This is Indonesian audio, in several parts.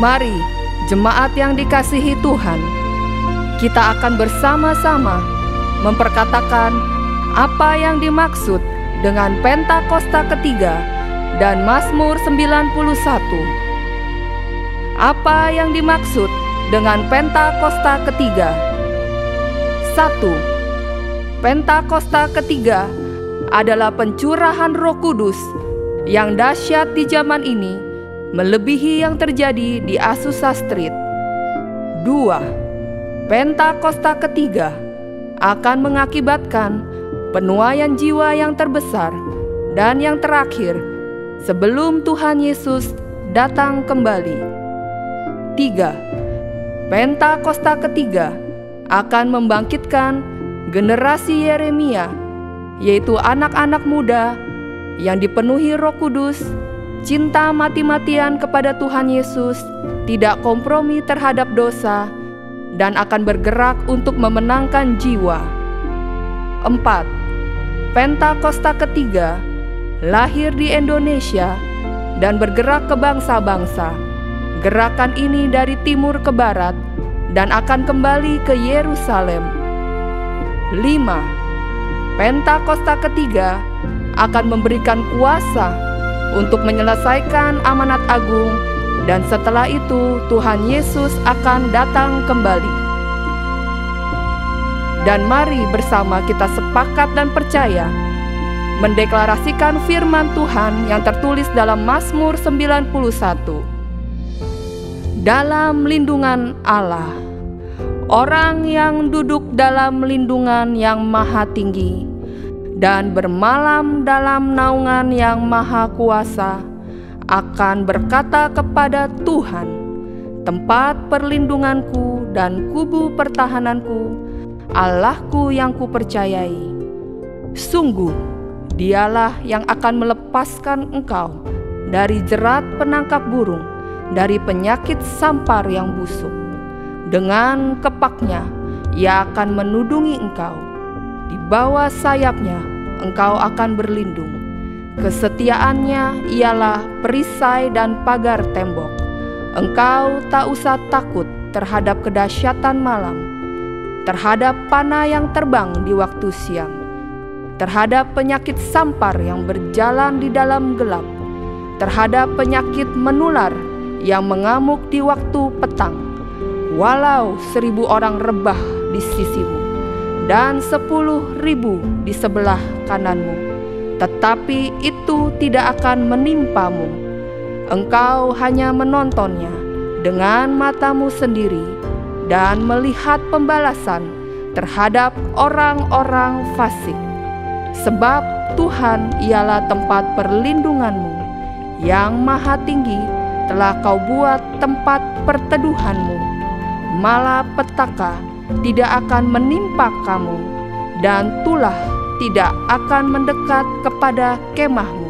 Mari, jemaat yang dikasihi Tuhan, kita akan bersama-sama memperkatakan apa yang dimaksud dengan Pentakosta ketiga dan Mazmur 91. Apa yang dimaksud dengan Pentakosta ketiga? 1. Pentakosta ketiga adalah pencurahan Roh Kudus yang dahsyat di zaman ini, melebihi yang terjadi di Azusa Street. 2. Pentakosta ketiga akan mengakibatkan penuaian jiwa yang terbesar dan yang terakhir sebelum Tuhan Yesus datang kembali. 3. Pentakosta ketiga akan membangkitkan generasi Yeremia, yaitu anak-anak muda yang dipenuhi Roh Kudus, cinta mati-matian kepada Tuhan Yesus, tidak kompromi terhadap dosa, dan akan bergerak untuk memenangkan jiwa. 4. Pentakosta ketiga lahir di Indonesia dan bergerak ke bangsa-bangsa. Gerakan ini dari timur ke barat dan akan kembali ke Yerusalem. 5. Pentakosta ketiga akan memberikan kuasa untuk menyelesaikan amanat agung, dan setelah itu Tuhan Yesus akan datang kembali. Dan mari bersama kita sepakat dan percaya mendeklarasikan firman Tuhan yang tertulis dalam Mazmur 91. Dalam lindungan Allah, orang yang duduk dalam lindungan yang maha tinggi dan bermalam dalam naungan yang maha kuasa akan berkata kepada Tuhan, tempat perlindunganku dan kubu pertahananku, Allahku yang kupercayai. Sungguh, Dialah yang akan melepaskan engkau dari jerat penangkap burung, dari penyakit sampar yang busuk. Dengan kepaknya Ia akan menudungi engkau, di bawah sayapnya engkau akan berlindung. Kesetiaannya ialah perisai dan pagar tembok. Engkau tak usah takut terhadap kedahsyatan malam, terhadap panah yang terbang di waktu siang, terhadap penyakit sampar yang berjalan di dalam gelap, terhadap penyakit menular yang mengamuk di waktu petang. Walau 1.000 orang rebah di sisimu dan 10.000 di sebelah kananmu, tetapi itu tidak akan menimpamu. Engkau hanya menontonnya dengan matamu sendiri dan melihat pembalasan terhadap orang-orang fasik. Sebab Tuhan ialah tempat perlindunganmu, yang maha tinggi telah kau buat tempat perteduhanmu. Malapetaka tidak akan menimpa kamu, dan tulah tidak akan mendekat kepada kemahmu.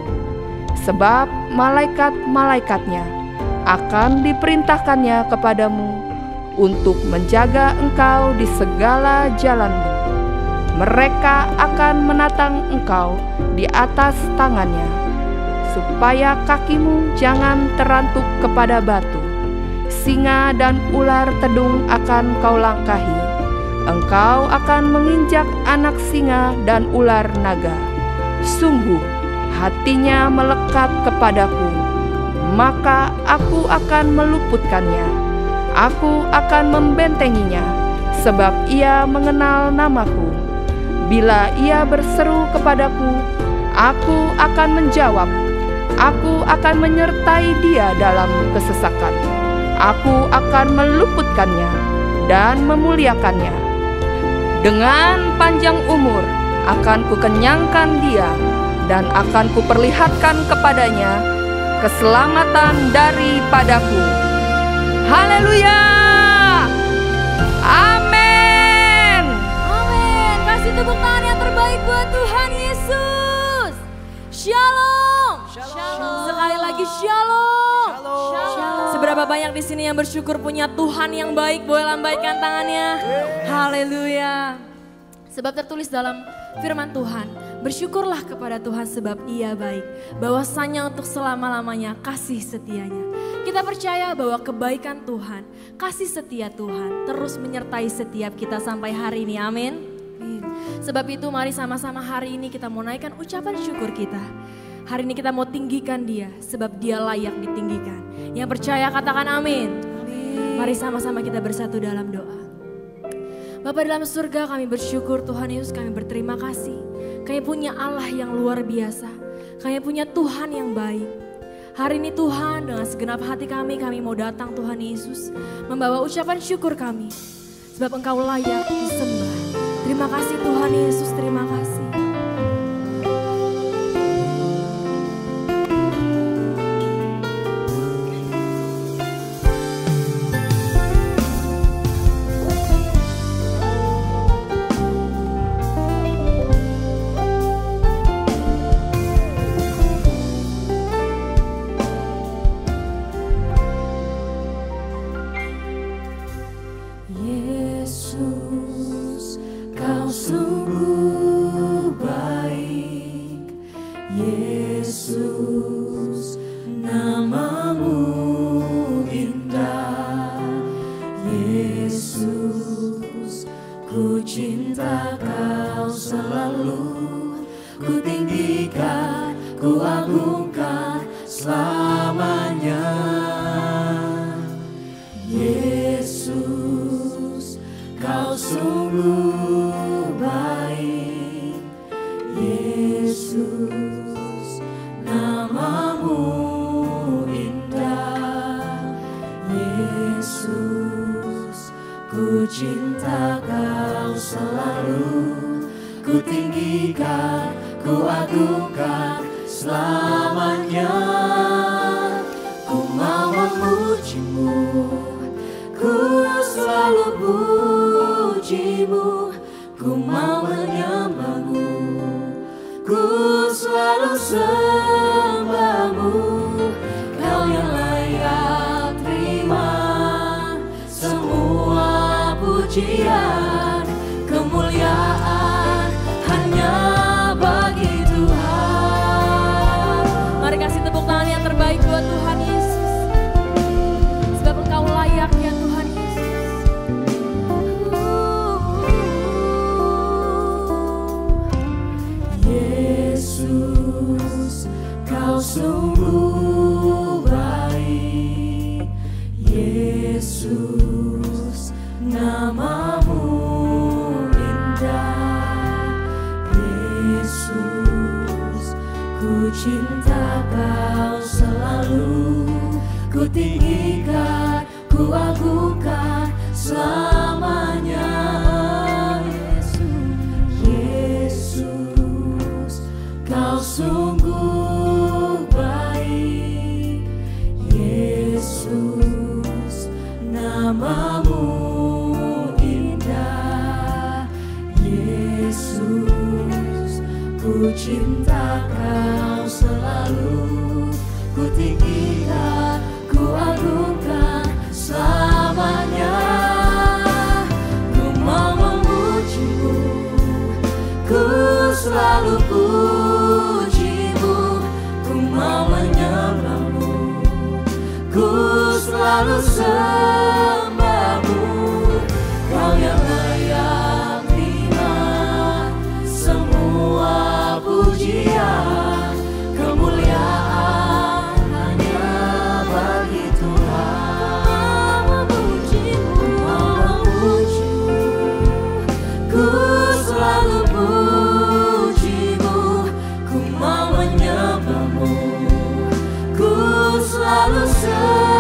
Sebab malaikat-malaikatnya akan diperintahkannya kepadamu untuk menjaga engkau di segala jalanmu. Mereka akan menatang engkau di atas tangannya, supaya kakimu jangan terantuk kepada batu. Singa dan ular tedung akan kau langkahi. Engkau akan menginjak anak singa dan ular naga. Sungguh hatinya melekat kepadaku, maka aku akan meluputkannya. Aku akan membentenginya, sebab ia mengenal namaku. Bila ia berseru kepadaku, aku akan menjawab. Aku akan menyertai dia dalam kesesakan. Aku akan meluputkannya dan memuliakannya. Dengan panjang umur akan kukenyangkan dia, dan akan kuperlihatkan kepadanya keselamatan daripadaku. Haleluya! Amin. Amin. Kasih tepuk tangan yang terbaik buat Tuhan Yesus. Shalom. Shalom. Sekali lagi shalom. Shalom. Seberapa banyak di sini yang bersyukur punya Tuhan yang baik, boleh lambaikan tangannya. Haleluya. Sebab tertulis dalam firman Tuhan, bersyukurlah kepada Tuhan sebab Ia baik, bahwasanya untuk selama-lamanya kasih setianya. Kita percaya bahwa kebaikan Tuhan, kasih setia Tuhan terus menyertai setiap kita sampai hari ini, amin. Sebab itu mari sama-sama hari ini kita mau naikkan ucapan syukur kita. Hari ini kita mau tinggikan Dia sebab Dia layak ditinggikan. Yang percaya katakan amin. Mari sama-sama kita bersatu dalam doa. Bapa dalam surga, kami bersyukur Tuhan Yesus, kami berterima kasih. Kami punya Allah yang luar biasa. Kami punya Tuhan yang baik. Hari ini Tuhan, dengan segenap hati kami mau datang Tuhan Yesus, membawa ucapan syukur kami. Sebab Engkau layak disembah. Terima kasih Tuhan Yesus, terima kasih. Selalu sembahmu.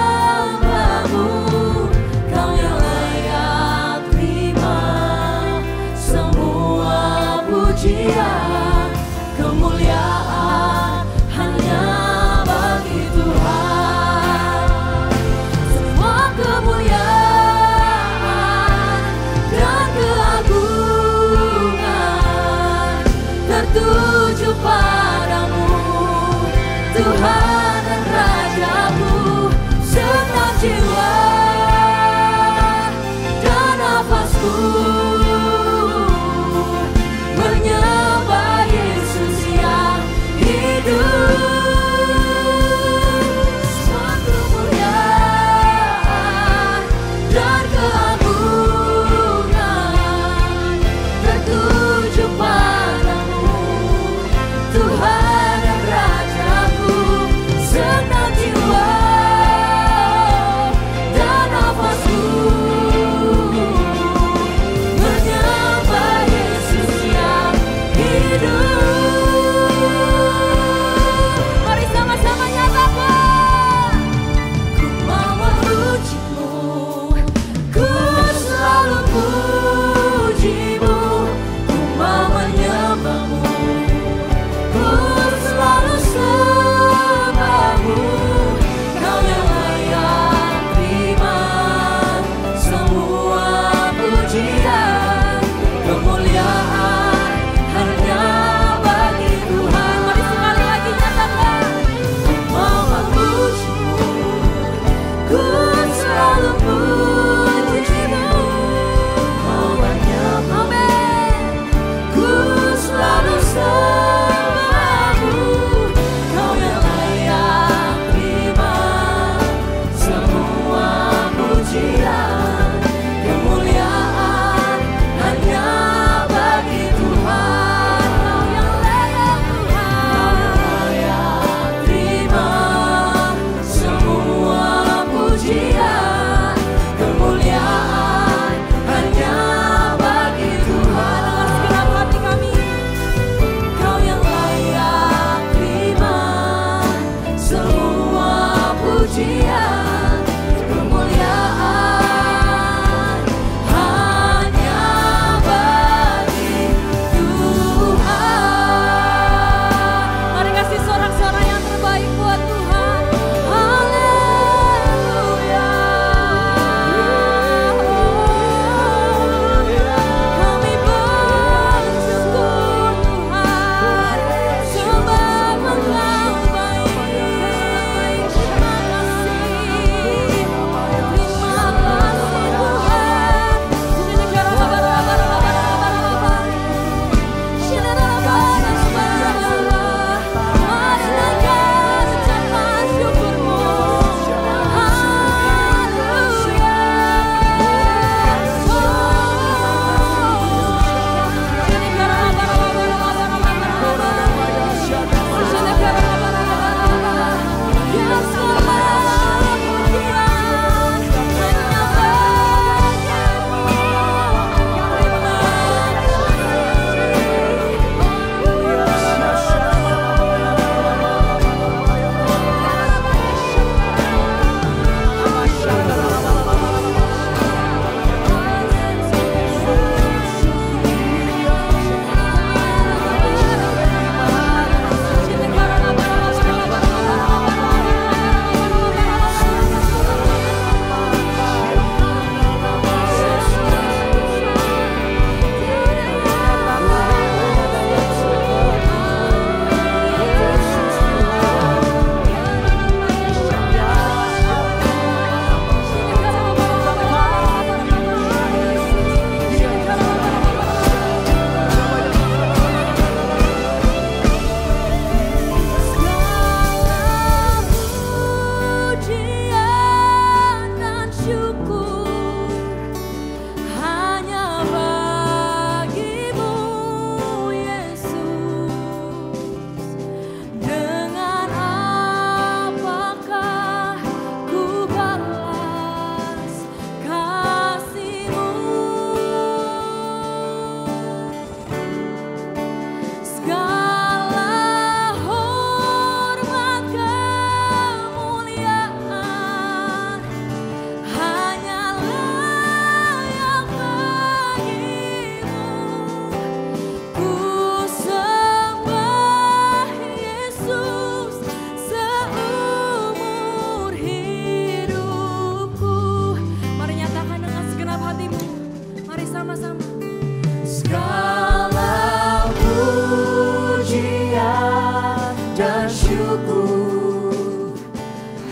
syukur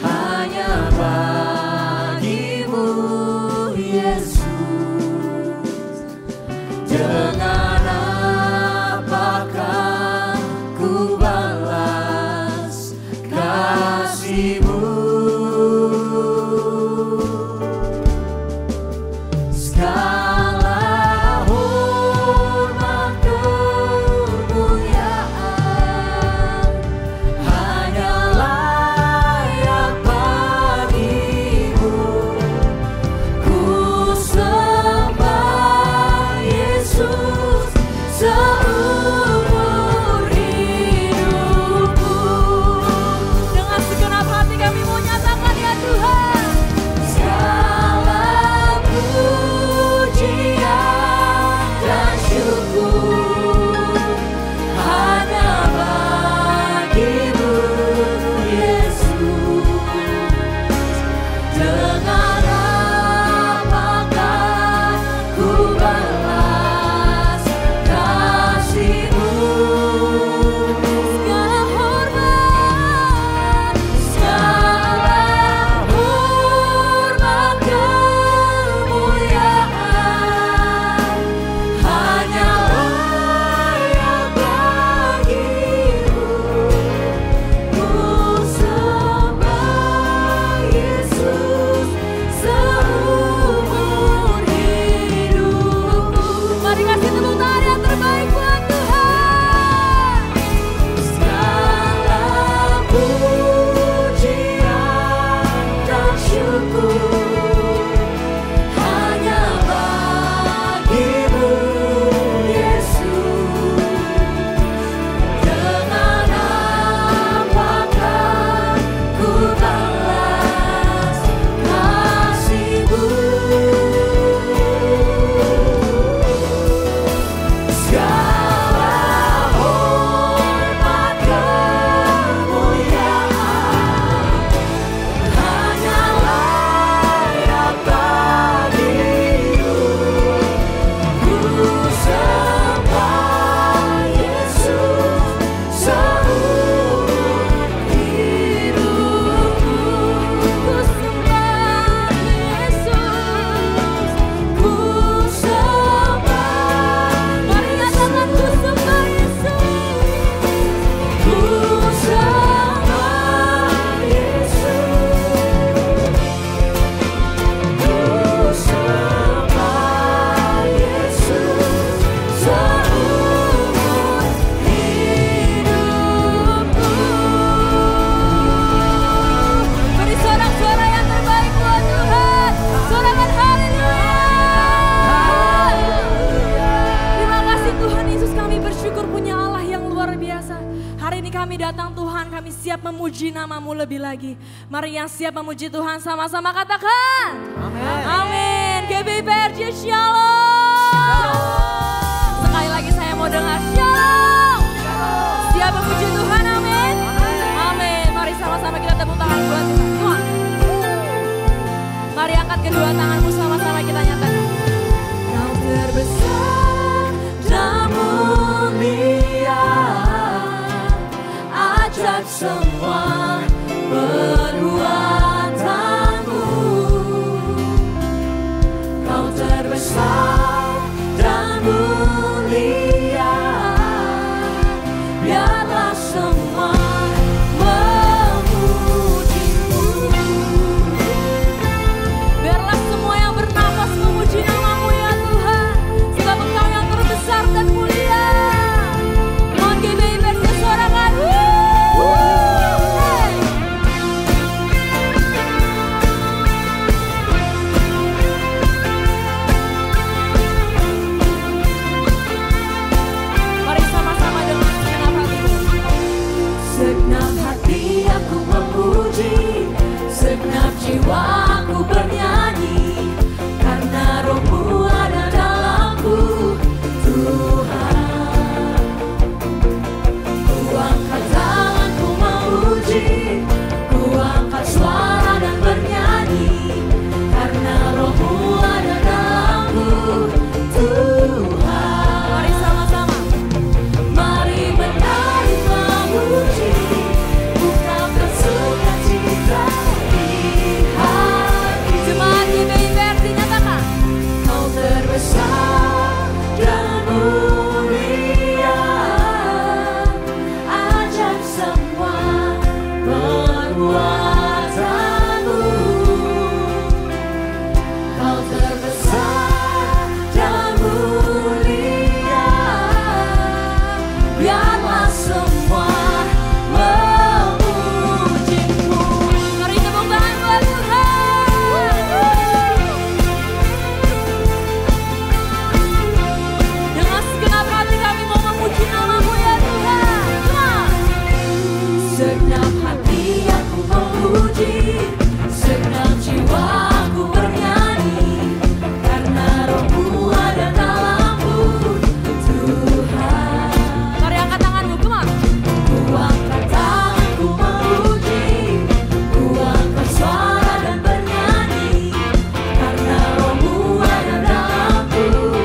hanya bagimu Yesus. Dengan apakah ku balas kasih-Mu? Segala hormat kemuliaan hanya layak bagimu. Ku sembah Yesus seumur hidupku. Dengan segenap hati kami mau nyatakan ya Tuhan. Segala pujian dan syukur hanya bagimu Yesus. Dengan apakah ku balas kasih-Mu? Segala hormat, Segala hormat kemuliaan hanya layak bagimu. Ku sembah Yesus seumur hidupku. mari kasih tepuk tangan yang terbaik buat Tuhan. Segala pujian dan syukur hanya bagimu Yesus. Dengan apakah ku balas kasih-Mu? Segala hormat kemuliaan hanya layak bagimu. Ku sembah Yesus seumur hidupku. Ku sembah Yesus. Ku sembah Mari nyatakan ku sembah Yesus. Ku sembah Yesus. Ku sembah Yesus seumur hidupku. Beri sorak-sorai yang terbaik buat Tuhan. Sorakan haleluya. Terima kasih Tuhan Yesus, kami bersyukur punya Allah yang luar biasa. Hari ini kami datang Tuhan, kami siap memuji nama-Mu lebih lagi. Mari yang siap memuji Tuhan sama-sama katakan. Amin. GBPRJ Shalom. Sekali lagi saya mau dengar Shalom. Siap memuji Tuhan, amin. Amin. Mari sama-sama kita tepuk tangan buat Tuhan. Mari angkat kedua tanganmu sama-sama kita nyatakan. Kau terbesar dan mulia, ajaib semua perbuatanmu. Kau terbesar dan mulia, biarlah semua memujimu. Biarlah semua yang bernapas memuji nama-Mu ya Tuhan. Sebab Engkau yang terbesar dan mulia. Mohon GBI bersorakan. Hey. perbuatanmu. Kau terbesar dan mulia. Biarlah semua memujimu. Mari tepuk tangan buat Tuhan. Dengan segenap hati kami mau memuji nama-Mu ya Tuhan. Come on. Segenap hati aku memuji, segenap jiwa aku bernyanyi, karena Roh-Mu ada dalamku, Tuhan. Mari angkat tanganmu, come on. Ku angkat tanganku memuji, ku angkat suara dan bernyanyi, karena Roh-Mu ada dalamku,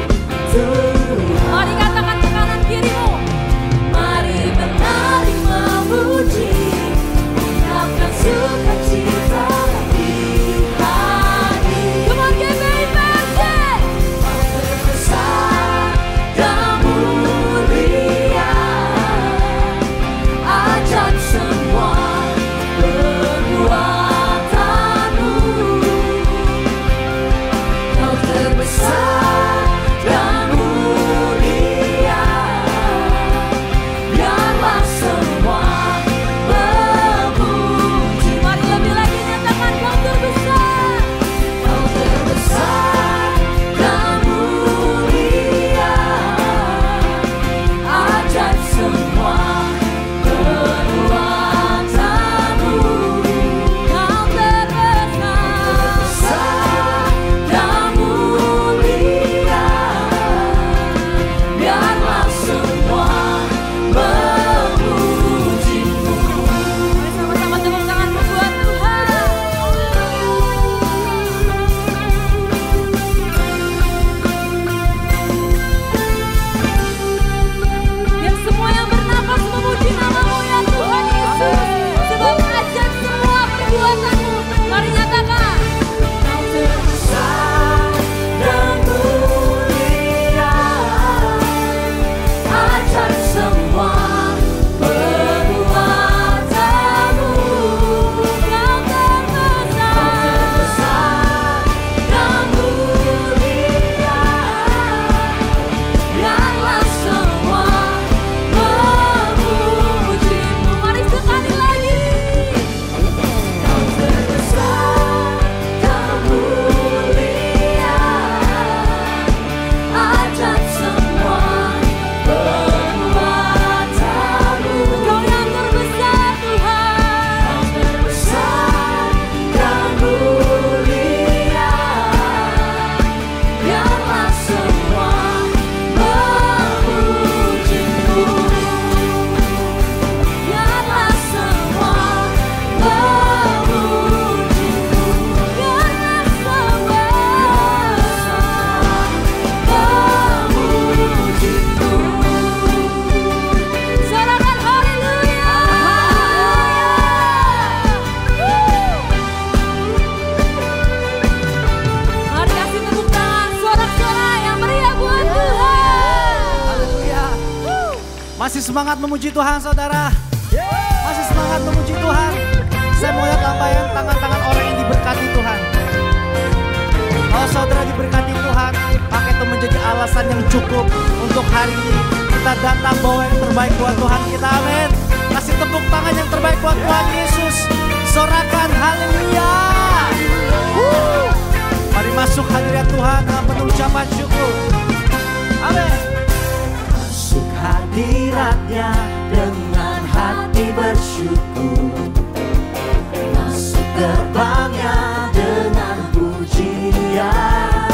Tuhan. Mari katakan ke kanan kirimu. Mari menari memuji, ungkapkan sukacita di hati. Come on, GBI Persib. Kau terbesar dan mulia, ajaib semua perbuatanmu. Kau terbesar dan mulia, biarlah semua memuji. Mari lebih lagi nyatakan Kau terbesar. Kau terbesar dan mulia, ajaib semua perbuatanmu. Kau Terbesar dan mulia, biarlah semua memujimu. Mari sama-sama tepuk tanganmu buat Tuhan. Biar semua yang bernapas memuji nama-Mu ya Tuhan Yesus. Sebab ajaib semua perbuatan-Mu. Mari nyatakan. Kau terbesar dan mulia, ajaib semua perbuatanmu. Kau Terbesar dan mulia, biarlah semua memujimu. Mari sekali lagi. Kau terbesar dan mulia, ajaib semua perbuatanmu. Kau yang terbesar Tuhan. Kau terbesar dan mulia, biarlah semua memujimu. Biarlah semua memujimu. Biarlah semua memujimu. sorakan haleluya. Mari kasih tepuk tangan sorak-sorai yang meriah buat Tuhan. Haleluya. Masih semangat memuji Tuhan saudara? Masih semangat memuji Tuhan? Saya mau lihat lambaian tangan-tangan orang yang diberkati Tuhan. Kalau saudara diberkati Tuhan, maka itu menjadi alasan yang cukup untuk hari ini kita datang bawa yang terbaik buat Tuhan kita. Amin. Kasih tepuk tangan yang terbaik buat Tuhan Yesus. Sorakan haleluya. Mari masuk hadirat Tuhan dengan penuh ucapan syukur. Amin. Masuk hadiratnya dengan hati bersyukur, masuk gerbangnya dengan pujian,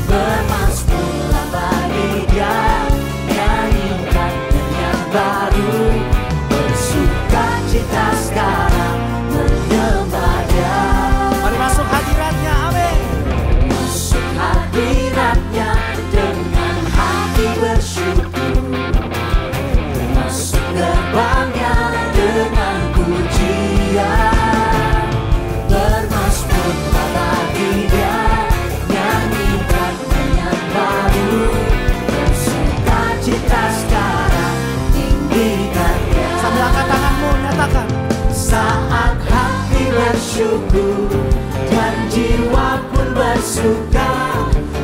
bermasmurlah bagi Dia, nyanyikan nyanyian baru, bersuka cita sekarang menyembah Dia. Mari masuk hadiratnya. Amin. Masuk hadiratnya dengan hati bersyukur, masuk gerbangnya dengan pujian, bermasmurlah bagi Dia, nyanyikan nyanyian baru, bersuka cita sekarang tinggikan Dia. Sambil angkat tanganmu, nyatakan. Saat bersyukur dan jiwa pun bersuka.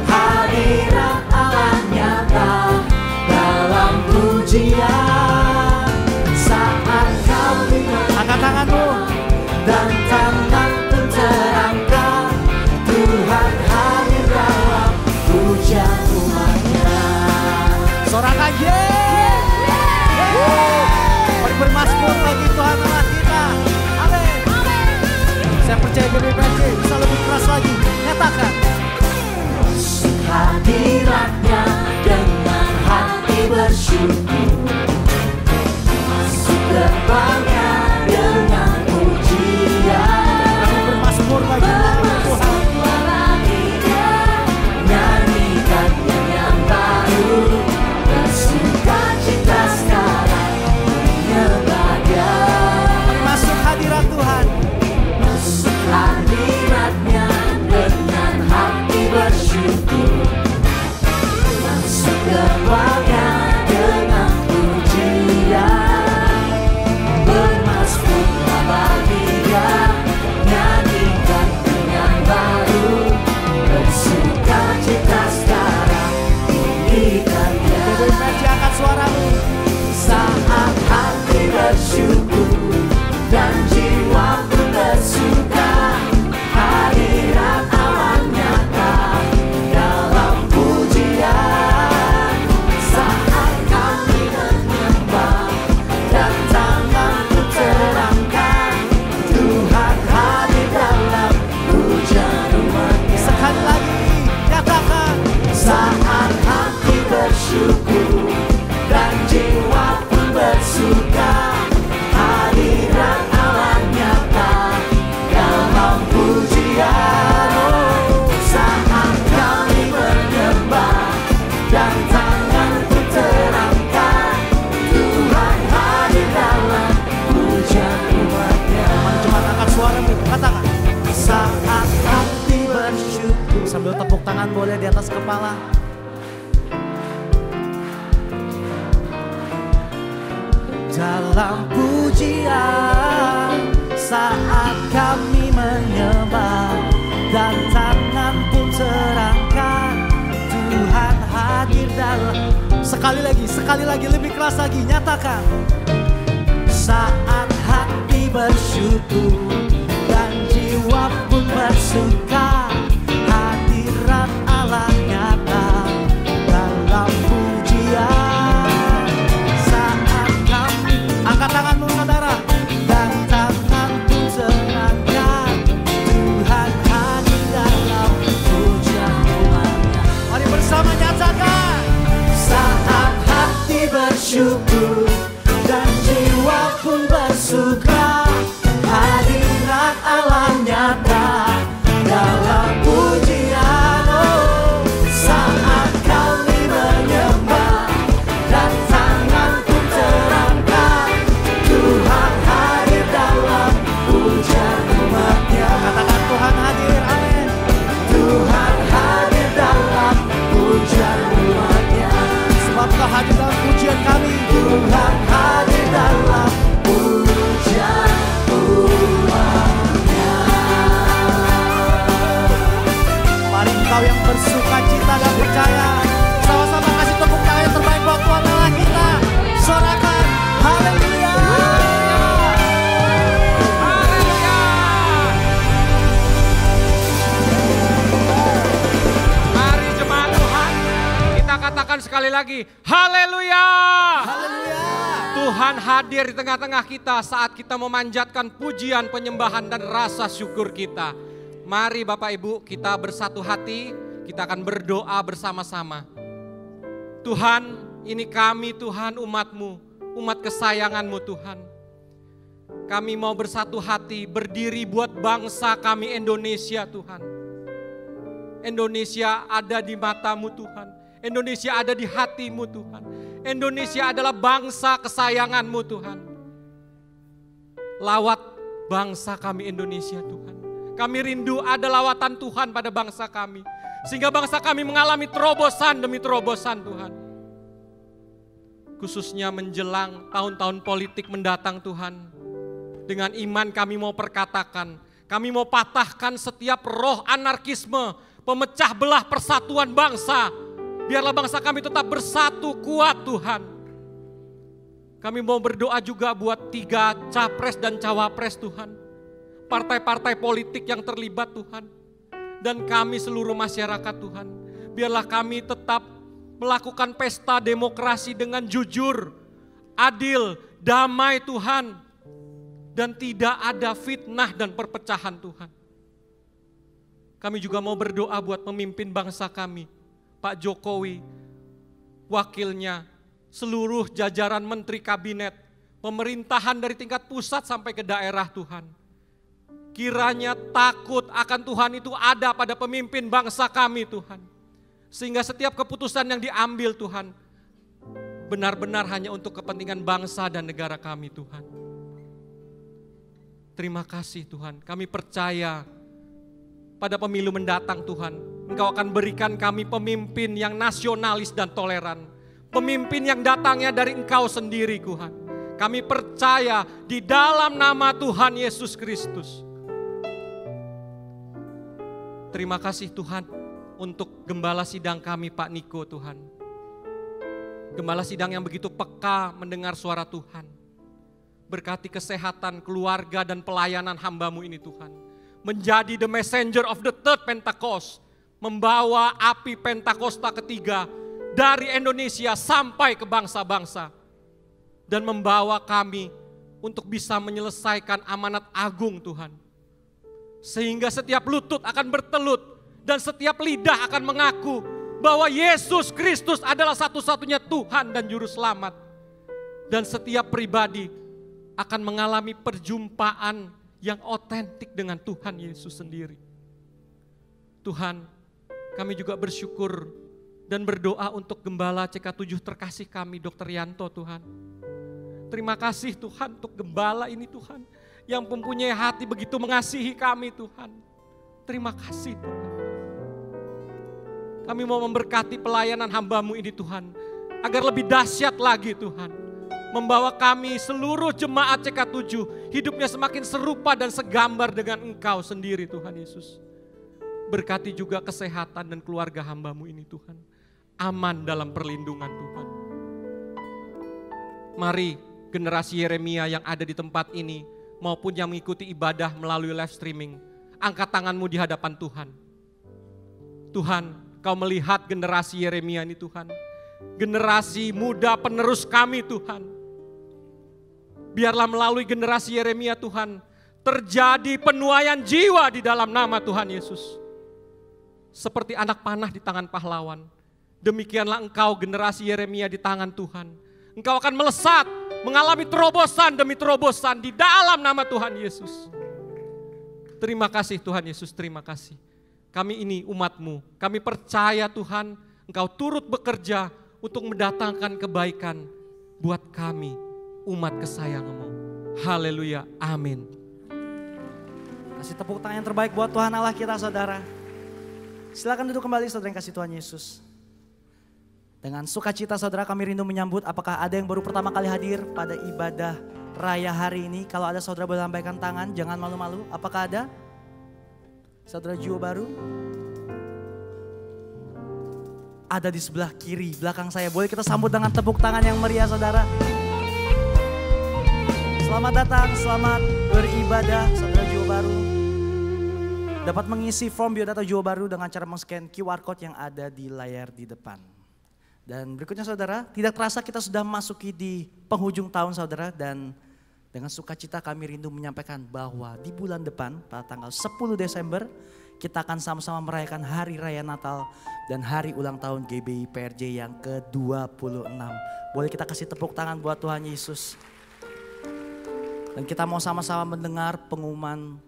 Hadirat Allah nyata dalam pujian. Saat kau Angkat tanganmu. dan tangan pun terangkat, Tuhan hadir dalam pujian umatnya. Sorakan Mari bermasmur bagi Tuhan Allah kita. Amin. Saya percaya GBPC bisa lebih keras lagi. Nyatakan. Hadiratnya dengan hati bersyukur, masuk gerbangnya dengan pujian. Kami bermasmur bagi nama Tuhan. Nyanyikan yang baru, bersuka cita sekarang, berbahagia. Mari masuk hadirat Tuhan. Masuk hadiratnya dengan hati bersyukur, masuk gerbangnya dengan pujian. Bermasmurlah bagi Dia, nyanyikan yang baru, bersuka cita sekarang, tinggikan Dia. GBPC angkat suaramu. Saat hati bersyukur dan jiwa pun bersuka, hadirat Allah nyata dalam pujian. Saat kami menyembah dan tangan pun terangkat, Tuhan hadir dalam pujian umatnya. Sekali lagi nyatakan. Saat hati bersyukur dan jiwa pun bersuka, hadirat Allah nyata dalam pujian. Saat kami menyembah dan tangan pun terangkat, Tuhan hadir dalam pujian umatnya. Mari cepat angkat suaramu. Katakan. Saat hati bersyukur. Sambil tepuk tangan boleh di atas kepala. Dalam pujian saat kami menyembah dan tangan pun terangkat, Tuhan hadir dalam. Sekali lagi lebih keras lagi nyatakan. Saat hati bersyukur dan jiwa pun bersuka, hadirat Allah nyata dalam pujian. Saat kami angkat tanganmu saudara, dan tangan pun terangkat, Tuhan hadir dalam pujian umatnya. Mari bersama nyatakan. Saat hati bersyukur dan jiwa pun bersuka, hadirat Allah nyata dalam pujian. Saat kami menyembah dan tangan pun terangkat, Tuhan hadir dalam pujian umatnya. Katakan Tuhan hadir, amin. Tuhan hadir dalam pujian umatnya. Sebab Kau hadir dalam pujian kami. Tuhan hadir dalam pujian umatnya. Mari engkau yang bersuka cita dan percaya, sama-sama kasih tepuk tangan yang terbaik buat Tuhan Allah kita. Sorakan haleluya. Mari jemaat Tuhan, kita katakan sekali lagi, haleluya. Haleluya. Tuhan hadir di tengah-tengah kita saat kita memanjatkan pujian, penyembahan dan rasa syukur kita. Mari Bapak Ibu, kita bersatu hati, kita akan berdoa bersama-sama. Tuhan, ini kami Tuhan umat-Mu, umat kesayangan-Mu Tuhan. Kami mau bersatu hati, berdiri buat bangsa kami Indonesia Tuhan. Indonesia ada di mata-Mu Tuhan. Indonesia ada di hati-Mu Tuhan. Indonesia adalah bangsa kesayangan-Mu Tuhan. Lawat bangsa kami Indonesia Tuhan. Kami rindu ada lawatan Tuhan pada bangsa kami. Sehingga bangsa kami mengalami terobosan demi terobosan Tuhan. Khususnya menjelang tahun-tahun politik mendatang Tuhan. Dengan iman kami mau perkatakan, Kami mau patahkan setiap roh anarkisme, pemecah belah persatuan bangsa. Biarlah bangsa kami tetap bersatu kuat Tuhan. Kami mau berdoa juga buat 3 capres dan cawapres Tuhan. Partai-partai politik yang terlibat Tuhan. Dan kami seluruh masyarakat Tuhan. Biarlah kami tetap melakukan pesta demokrasi dengan jujur, adil, damai Tuhan. Dan tidak ada fitnah dan perpecahan Tuhan. Kami juga mau berdoa buat pemimpin bangsa kami, Pak Jokowi, wakilnya, seluruh jajaran menteri kabinet, pemerintahan dari tingkat pusat sampai ke daerah Tuhan. Kiranya takut akan Tuhan itu ada pada pemimpin bangsa kami Tuhan. Sehingga setiap keputusan yang diambil Tuhan, benar-benar hanya untuk kepentingan bangsa dan negara kami Tuhan. Terima kasih Tuhan, kami percaya pada pemilu mendatang Tuhan, Engkau akan berikan kami pemimpin yang nasionalis dan toleran. Pemimpin yang datangnya dari Engkau sendiri Tuhan. Kami percaya di dalam nama Tuhan Yesus Kristus. Terima kasih Tuhan untuk gembala sidang kami Pak Niko Tuhan. Gembala sidang yang begitu peka mendengar suara Tuhan. Berkati kesehatan keluarga dan pelayanan hamba-Mu ini Tuhan. Menjadi the messenger of the third Pentecost. Membawa api Pentakosta ketiga dari Indonesia sampai ke bangsa-bangsa. Dan membawa kami untuk bisa menyelesaikan amanat agung Tuhan. Sehingga setiap lutut akan bertelut dan setiap lidah akan mengaku bahwa Yesus Kristus adalah satu-satunya Tuhan dan Juru Selamat. Dan setiap pribadi akan mengalami perjumpaan yang otentik dengan Tuhan Yesus sendiri. Tuhan, kami juga bersyukur dan berdoa untuk Gembala CK7 terkasih kami, Dr. Yanto Tuhan. Terima kasih Tuhan untuk Gembala ini Tuhan, yang mempunyai hati begitu mengasihi kami Tuhan. Terima kasih Tuhan. Kami mau memberkati pelayanan hamba-Mu ini Tuhan, agar lebih dahsyat lagi Tuhan. Membawa kami seluruh jemaat CK7 hidupnya semakin serupa dan segambar dengan Engkau sendiri Tuhan Yesus. Berkati juga kesehatan dan keluarga hamba-Mu ini Tuhan. Aman dalam perlindungan Tuhan. Mari generasi Yeremia yang ada di tempat ini maupun yang mengikuti ibadah melalui live streaming, angkat tangan-Mu di hadapan Tuhan. Tuhan, Kau melihat generasi Yeremia ini Tuhan. Generasi muda penerus kami Tuhan. Biarlah melalui generasi Yeremia Tuhan, terjadi penuaian jiwa di dalam nama Tuhan Yesus. Seperti anak panah di tangan pahlawan, demikianlah engkau generasi Yeremia di tangan Tuhan. Engkau akan melesat, mengalami terobosan demi terobosan di dalam nama Tuhan Yesus. Terima kasih Tuhan Yesus, terima kasih. Kami ini umat-Mu, kami percaya Tuhan, Engkau turut bekerja untuk mendatangkan kebaikan buat kami, umat kesayangan-Mu. Haleluya, amin. Kasih tepuk tangan yang terbaik buat Tuhan Allah kita saudara. Silakan duduk kembali saudara yang kasih Tuhan Yesus. Dengan sukacita saudara kami rindu menyambut, apakah ada yang baru pertama kali hadir pada ibadah raya hari ini? Kalau ada saudara boleh lambaikan tangan, jangan malu-malu. Apakah ada? Saudara jiwa baru? Ada di sebelah kiri, belakang saya. Boleh kita sambut dengan tepuk tangan yang meriah saudara. Selamat datang, selamat beribadah saudara jiwa baru. Dapat mengisi form biodata jiwa baru dengan cara men-scan QR code yang ada di layar di depan. Dan berikutnya saudara, tidak terasa kita sudah memasuki di penghujung tahun saudara. Dan dengan sukacita kami rindu menyampaikan bahwa di bulan depan pada tanggal 10 Desember kita akan sama-sama merayakan Hari Raya Natal dan Hari Ulang Tahun GBI PRJ yang ke-26. Boleh kita kasih tepuk tangan buat Tuhan Yesus. Dan kita mau sama-sama mendengar pengumuman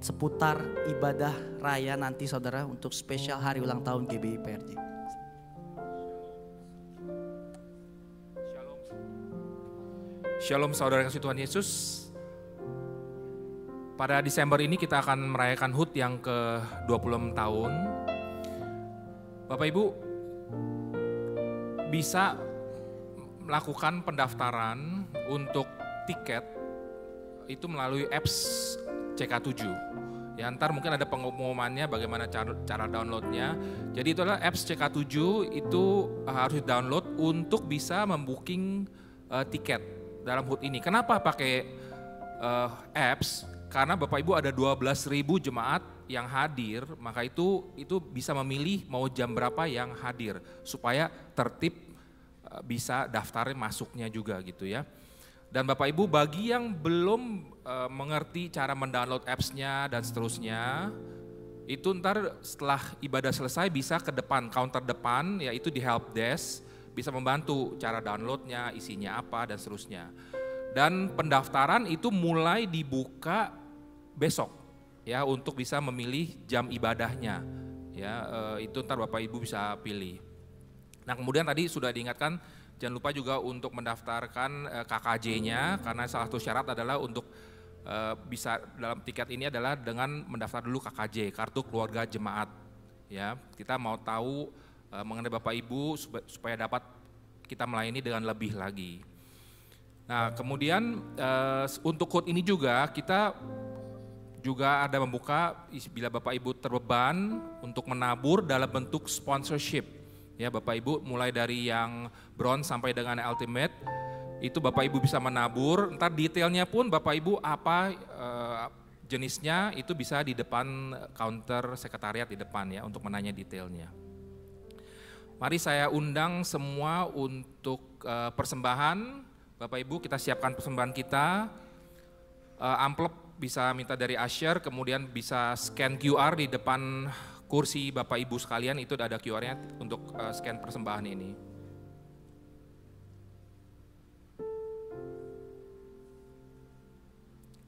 seputar ibadah raya nanti saudara untuk spesial Hari Ulang Tahun GBI PRJ. Shalom saudara yang kasih Tuhan Yesus. Pada Desember ini kita akan merayakan HUT yang ke-26 tahun. Bapak Ibu bisa melakukan pendaftaran untuk tiket itu melalui apps CK7. Ya, ntar mungkin ada pengumumannya bagaimana cara downloadnya. Jadi itu adalah apps CK7 itu harus download untuk bisa membooking tiket dalam HUT ini. Kenapa pakai apps? Karena Bapak Ibu ada 12.000 jemaat yang hadir, maka itu bisa memilih mau jam berapa yang hadir supaya tertib bisa daftarnya masuknya juga gitu ya. Dan Bapak Ibu bagi yang belum mengerti cara mendownload apps-nya dan seterusnya, itu ntar setelah ibadah selesai bisa ke depan, counter depan, yaitu di help desk, bisa membantu cara downloadnya, isinya apa dan seterusnya. Dan pendaftaran itu mulai dibuka besok ya untuk bisa memilih jam ibadahnya ya, itu ntar Bapak Ibu bisa pilih. Nah kemudian tadi sudah diingatkan, jangan lupa juga untuk mendaftarkan KKJ-nya, karena salah satu syarat adalah untuk bisa dalam tiket ini adalah dengan mendaftar dulu KKJ, kartu keluarga jemaat. Ya, kita mau tahu mengenai Bapak Ibu supaya dapat kita melayani dengan lebih lagi. Nah, kemudian untuk HUT ini juga kita juga ada membuka bila Bapak Ibu terbeban untuk menabur dalam bentuk sponsorship. Ya, Bapak Ibu mulai dari yang bronze sampai dengan ultimate, itu Bapak Ibu bisa menabur, ntar detailnya pun Bapak Ibu apa jenisnya itu bisa di depan counter sekretariat di depan ya untuk menanya detailnya. Mari saya undang semua untuk persembahan. Bapak Ibu kita siapkan persembahan kita, amplop bisa minta dari usher, kemudian bisa scan QR di depan kursi Bapak Ibu sekalian, itu ada QR-nya untuk scan persembahan ini.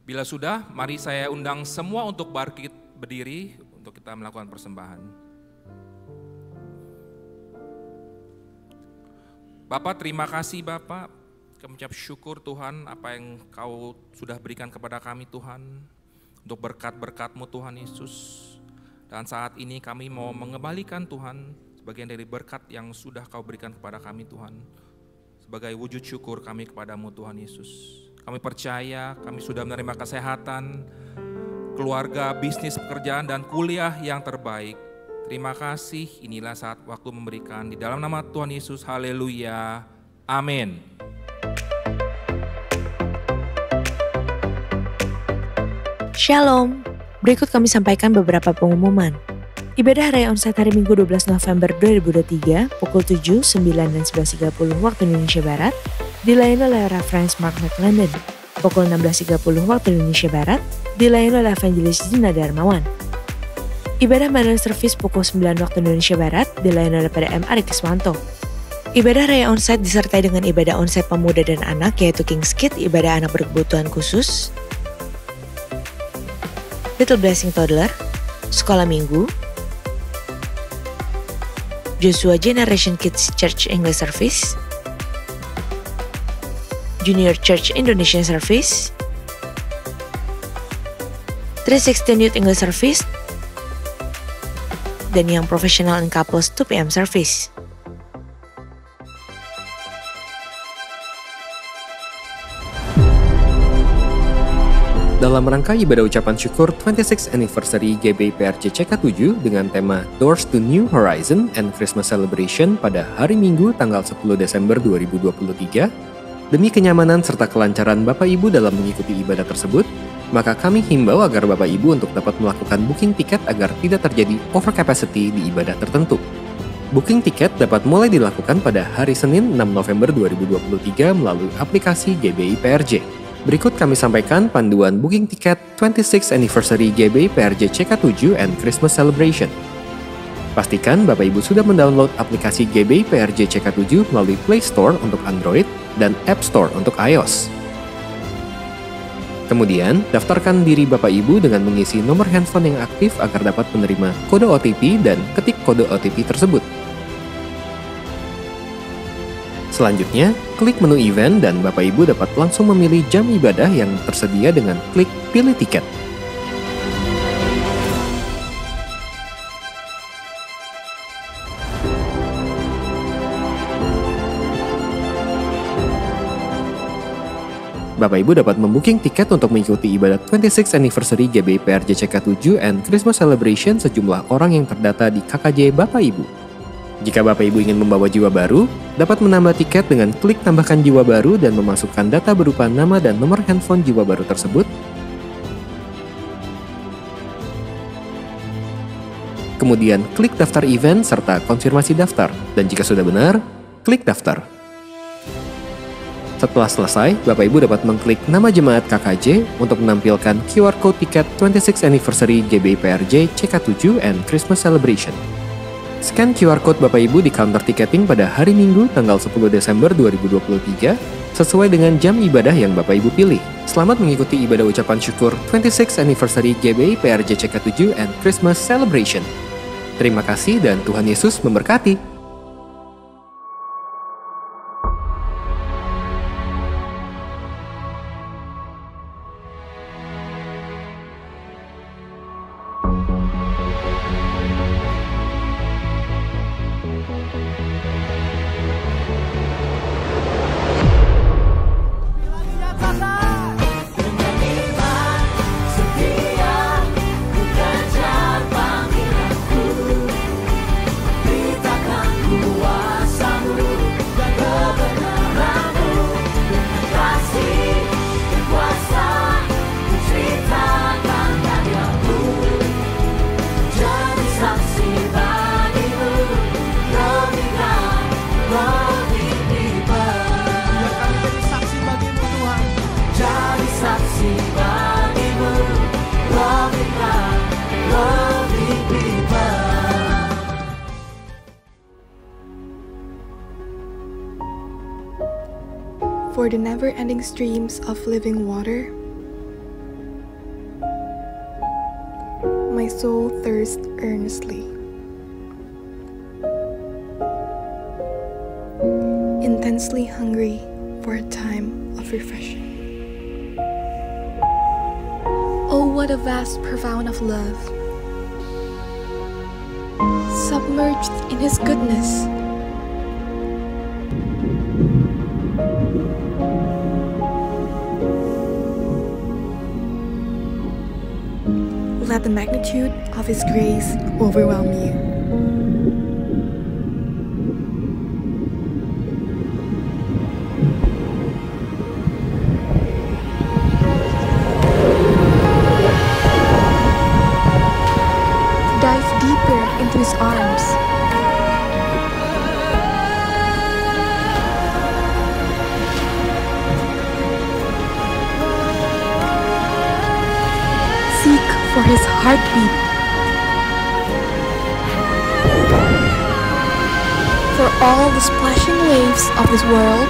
Bila sudah, mari saya undang semua untuk berdiri untuk kita melakukan persembahan. Bapak, terima kasih Bapak. Kami ucap syukur Tuhan apa yang Kau sudah berikan kepada kami Tuhan. Untuk berkat-berkat-Mu Tuhan Yesus. Dan saat ini kami mau mengembalikan Tuhan sebagian dari berkat yang sudah Kau berikan kepada kami Tuhan. Sebagai wujud syukur kami kepada-Mu Tuhan Yesus. Kami percaya kami sudah menerima kesehatan, keluarga, bisnis, pekerjaan, dan kuliah yang terbaik. Terima kasih, inilah saat waktu memberikan. Di dalam nama Tuhan Yesus, haleluya, amin. Shalom, berikut kami sampaikan beberapa pengumuman. Ibadah Raya Onsite hari Minggu 12 November 2023 pukul 7, 9, dan 11.30 waktu Indonesia Barat dilayani oleh Reverend Mark McLendon. Pukul 16.30 waktu Indonesia Barat dilayani oleh Evangelis Dina Darmawan. Ibadah Modern Service pukul 9 waktu Indonesia Barat dilayani oleh PDM Ari Kiswanto. Ibadah Raya Onsite disertai dengan ibadah onsite pemuda dan anak yaitu King's Kids, ibadah anak berkebutuhan khusus, Little Blessing Toddler, Sekolah Minggu, Joshua Generation Kids Church English Service, Junior Church Indonesian Service, 316 Youth English Service, dan yang Professional and Couples 2 PM Service. Dalam rangka ibadah ucapan syukur 26th Anniversary GBI PRJ CK7 dengan tema Doors to New Horizon and Christmas Celebration pada hari Minggu tanggal 10 Desember 2023, demi kenyamanan serta kelancaran Bapak Ibu dalam mengikuti ibadah tersebut, maka kami himbau agar Bapak Ibu untuk dapat melakukan booking tiket agar tidak terjadi overcapacity di ibadah tertentu. Booking tiket dapat mulai dilakukan pada hari Senin 6 November 2023 melalui aplikasi GBI PRJ. Berikut kami sampaikan panduan booking tiket 26th Anniversary GBI PRJ CK7 and Christmas Celebration. Pastikan Bapak Ibu sudah mendownload aplikasi GBI PRJ CK7 melalui Play Store untuk Android dan App Store untuk iOS. Kemudian, daftarkan diri Bapak Ibu dengan mengisi nomor handphone yang aktif agar dapat menerima kode OTP dan ketik kode OTP tersebut. Selanjutnya, klik menu event dan Bapak Ibu dapat langsung memilih jam ibadah yang tersedia dengan klik pilih tiket. Bapak Ibu dapat membooking tiket untuk mengikuti ibadah 26th Anniversary GBI PRJ CK7 and Christmas Celebration sejumlah orang yang terdata di KKJ Bapak Ibu. Jika Bapak Ibu ingin membawa jiwa baru, dapat menambah tiket dengan klik tambahkan jiwa baru dan memasukkan data berupa nama dan nomor handphone jiwa baru tersebut. Kemudian klik daftar event serta konfirmasi daftar, dan jika sudah benar, klik daftar. Setelah selesai, Bapak Ibu dapat mengklik nama jemaat KKJ untuk menampilkan QR Code tiket 26th Anniversary GBI PRJ CK7 and Christmas Celebration. Scan QR Code Bapak Ibu di counter tiketing pada hari Minggu tanggal 10 Desember 2023 sesuai dengan jam ibadah yang Bapak Ibu pilih. Selamat mengikuti ibadah ucapan syukur 26th Anniversary GBI PRJ CK7 and Christmas Celebration. Terima kasih dan Tuhan Yesus memberkati. For the never-ending streams of living water, my soul thirsts earnestly. Intensely hungry for a time of refreshing. Oh, what a vast profound of love, submerged in His goodness. Let the magnitude of His grace overwhelm you. Dive deeper into His arms. Seek for His heartbeat. For all the splashing waves of this world,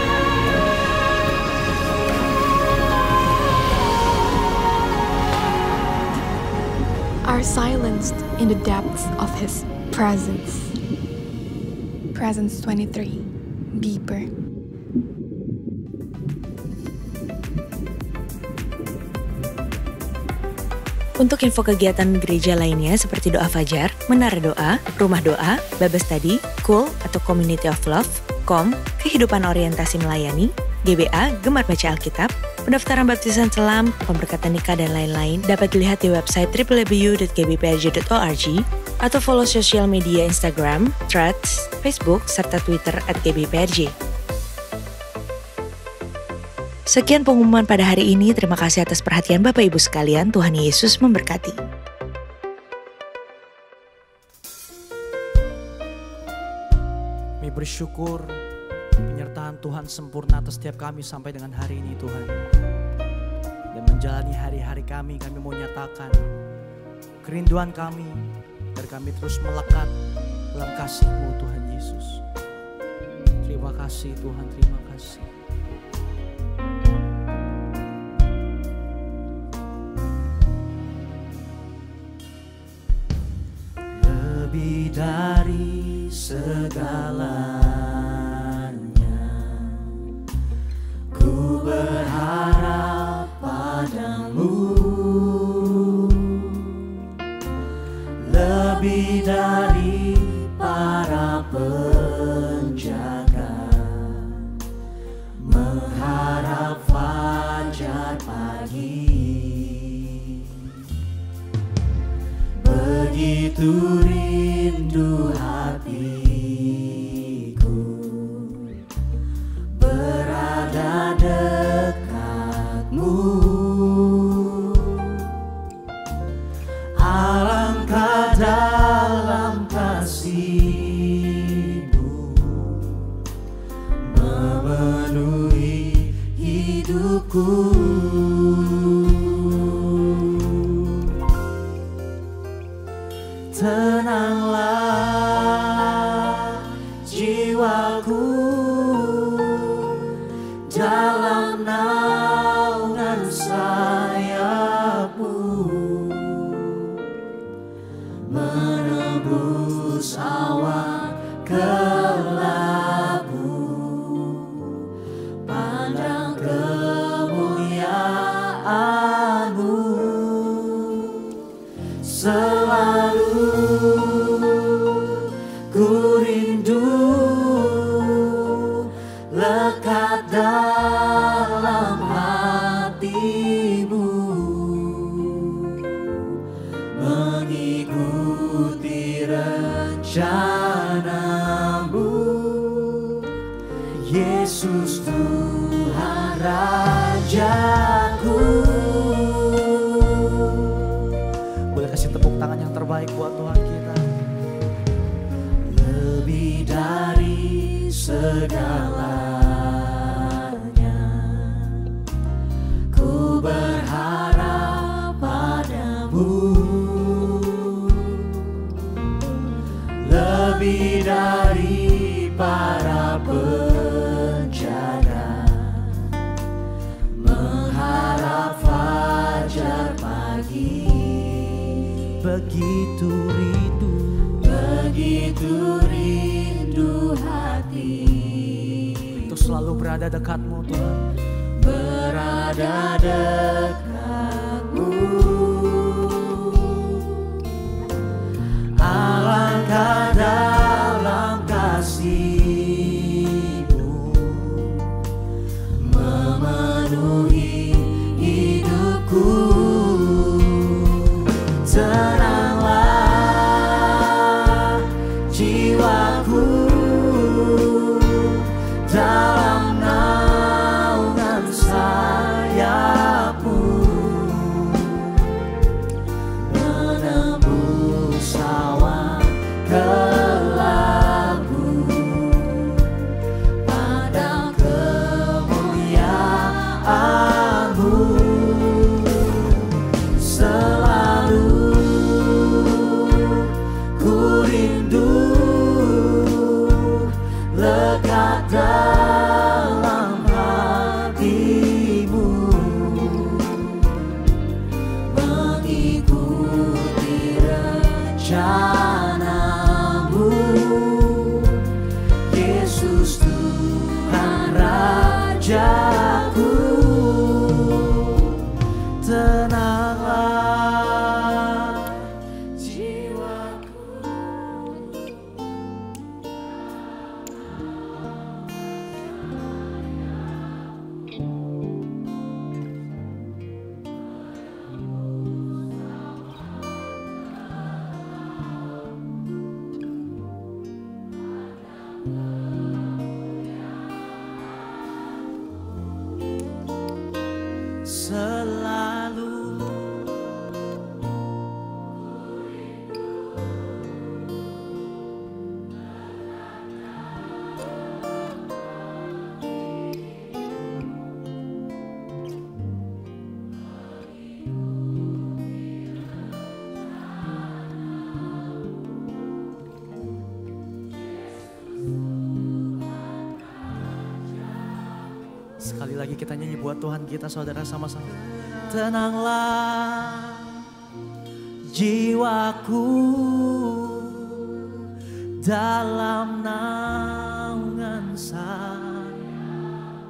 are silenced in the depths of His presence. Presence 23, Beeper. Untuk info kegiatan gereja lainnya seperti doa fajar, menara doa, rumah doa, Bible study, Cool atau Community of Love, KOM, kehidupan orientasi melayani, GBA, gemar baca Alkitab, pendaftaran baptisan selam, pemberkatan nikah dan lain-lain dapat dilihat di website www.gbprj.org atau follow sosial media Instagram, Threads, Facebook, serta Twitter @gbprj. Sekian pengumuman pada hari ini. Terima kasih atas perhatian Bapak Ibu sekalian. Tuhan Yesus memberkati. Kami bersyukur penyertaan Tuhan sempurna atas setiap kami sampai dengan hari ini Tuhan. Dan menjalani hari-hari kami mau nyatakan kerinduan kami agar kami terus melekat dalam kasih-Mu Tuhan Yesus. Terima kasih Tuhan, terima kasih. Lebih dari segalanya, ku berharap padamu. Lebih dari para penjaga, mengharap wajah begitu rindu hatiku berada dekatmu. Alangkah dalam kasih-Mu memenuhi hidupku. Tenanglah jiwaku dalam naungan sayap-Mu, menembus awan kelabu, pandang kemuliaan-Mu. Selalu ku rindu lekat dalam hati-Mu, mengikuti rencana-Mu. Yesus Tuhan Rajaku. Boleh kasih tepuk tangan yang terbaik buat Tuhan kita. Lebih dari segalanya, ku berharap padamu. Lebih dari para penjaga, mengharap fajar pagi. Begitu rindu hati untuk selalu berada dekat-Mu Tuhan. Berada dekat-Mu. Alangkah dalam kasih-Mu memenuhi hidupku. Tenanglah jiwaku dalam naungan sayap-Mu, menembus awan kelabu, pandang kemuliaan-Mu. Selalu ku rindu lekat dalam hati-Mu, mengikuti rencana-Mu. Yesus Tuhan Rajaku. Tenanglah jiwaku. Selalu sekali lagi kita nyanyi buat Tuhan kita, saudara, sama-sama. Tenanglah jiwaku dalam naungan sayap,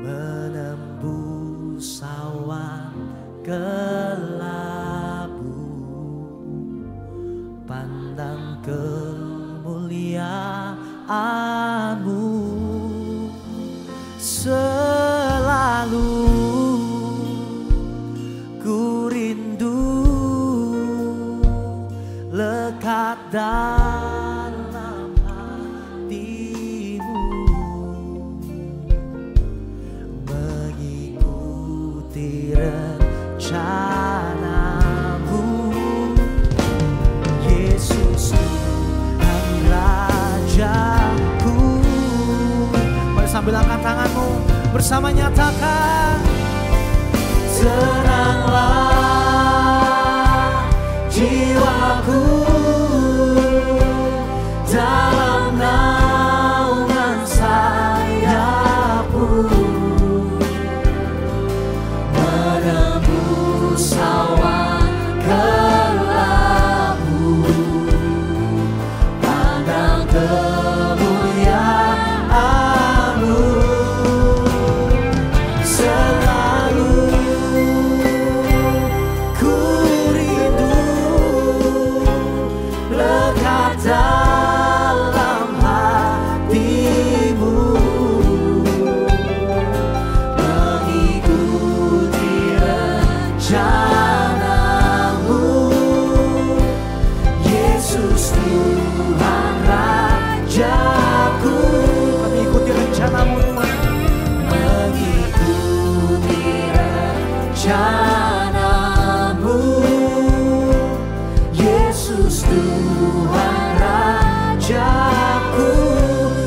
menembus awan kelabu, pandang kemuliaan-Mu. Selalu ku rindu rencanamu. Yesus Tuhan Rajaku. Mari sambil angkat tanganmu bersama nyatakan. Tenanglah jiwaku dalam naungan sayap-Mu, menembus awan gelap-Mu, pandang kemuliaan-Mu. Selalu ku rindu lekat dalam hati-Mu, mengikuti rencana-Mu. Yesus Tuhan Rajaku. Mengikuti rencana-Mu Tuhan. Mengikuti rencana-Mu. Yesus Tuhan Rajaku.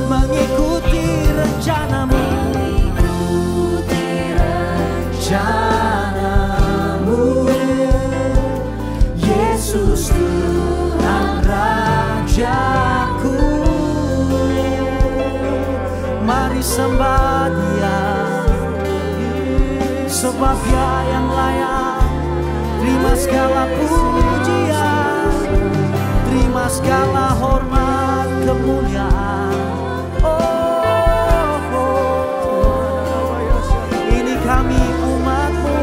Mengikuti rencana-Mu. Mengikuti rencana-Mu. Yesus Tuhan Rajaku. Mari sembah Dia, sebab Dia yang layak. Terima segala pujian, terima segala hormat kemuliaan. Ini kami umat-Mu,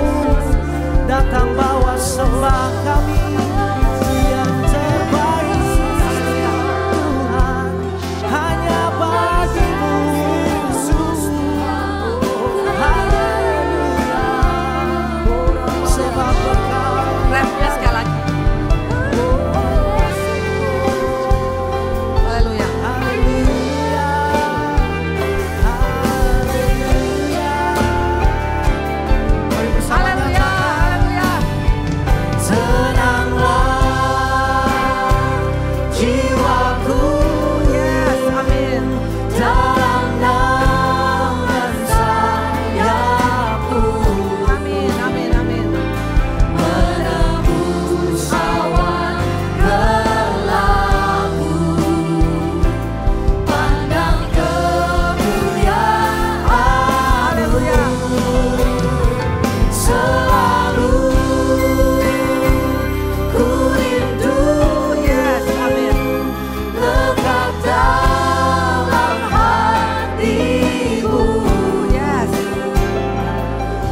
datang bawa sembah kami yang terbaik Tuhan, hanya bagi-Mu. Haleluya, sebab Engkau. Refnya sekali lagi. Haleluya. Haleluya, haleluya. Mari bersama Haleluya. nyatakan. Haleluya. Tenanglah jiwaku, Yes, amin. dalam naungan sayap-Mu, Amin, amin, amin. menembus awan gelap-Mu, pandang kemuliaan-Mu. Selalu ku rindu, Yes, amin. lekat dalam hati-Mu, Yes.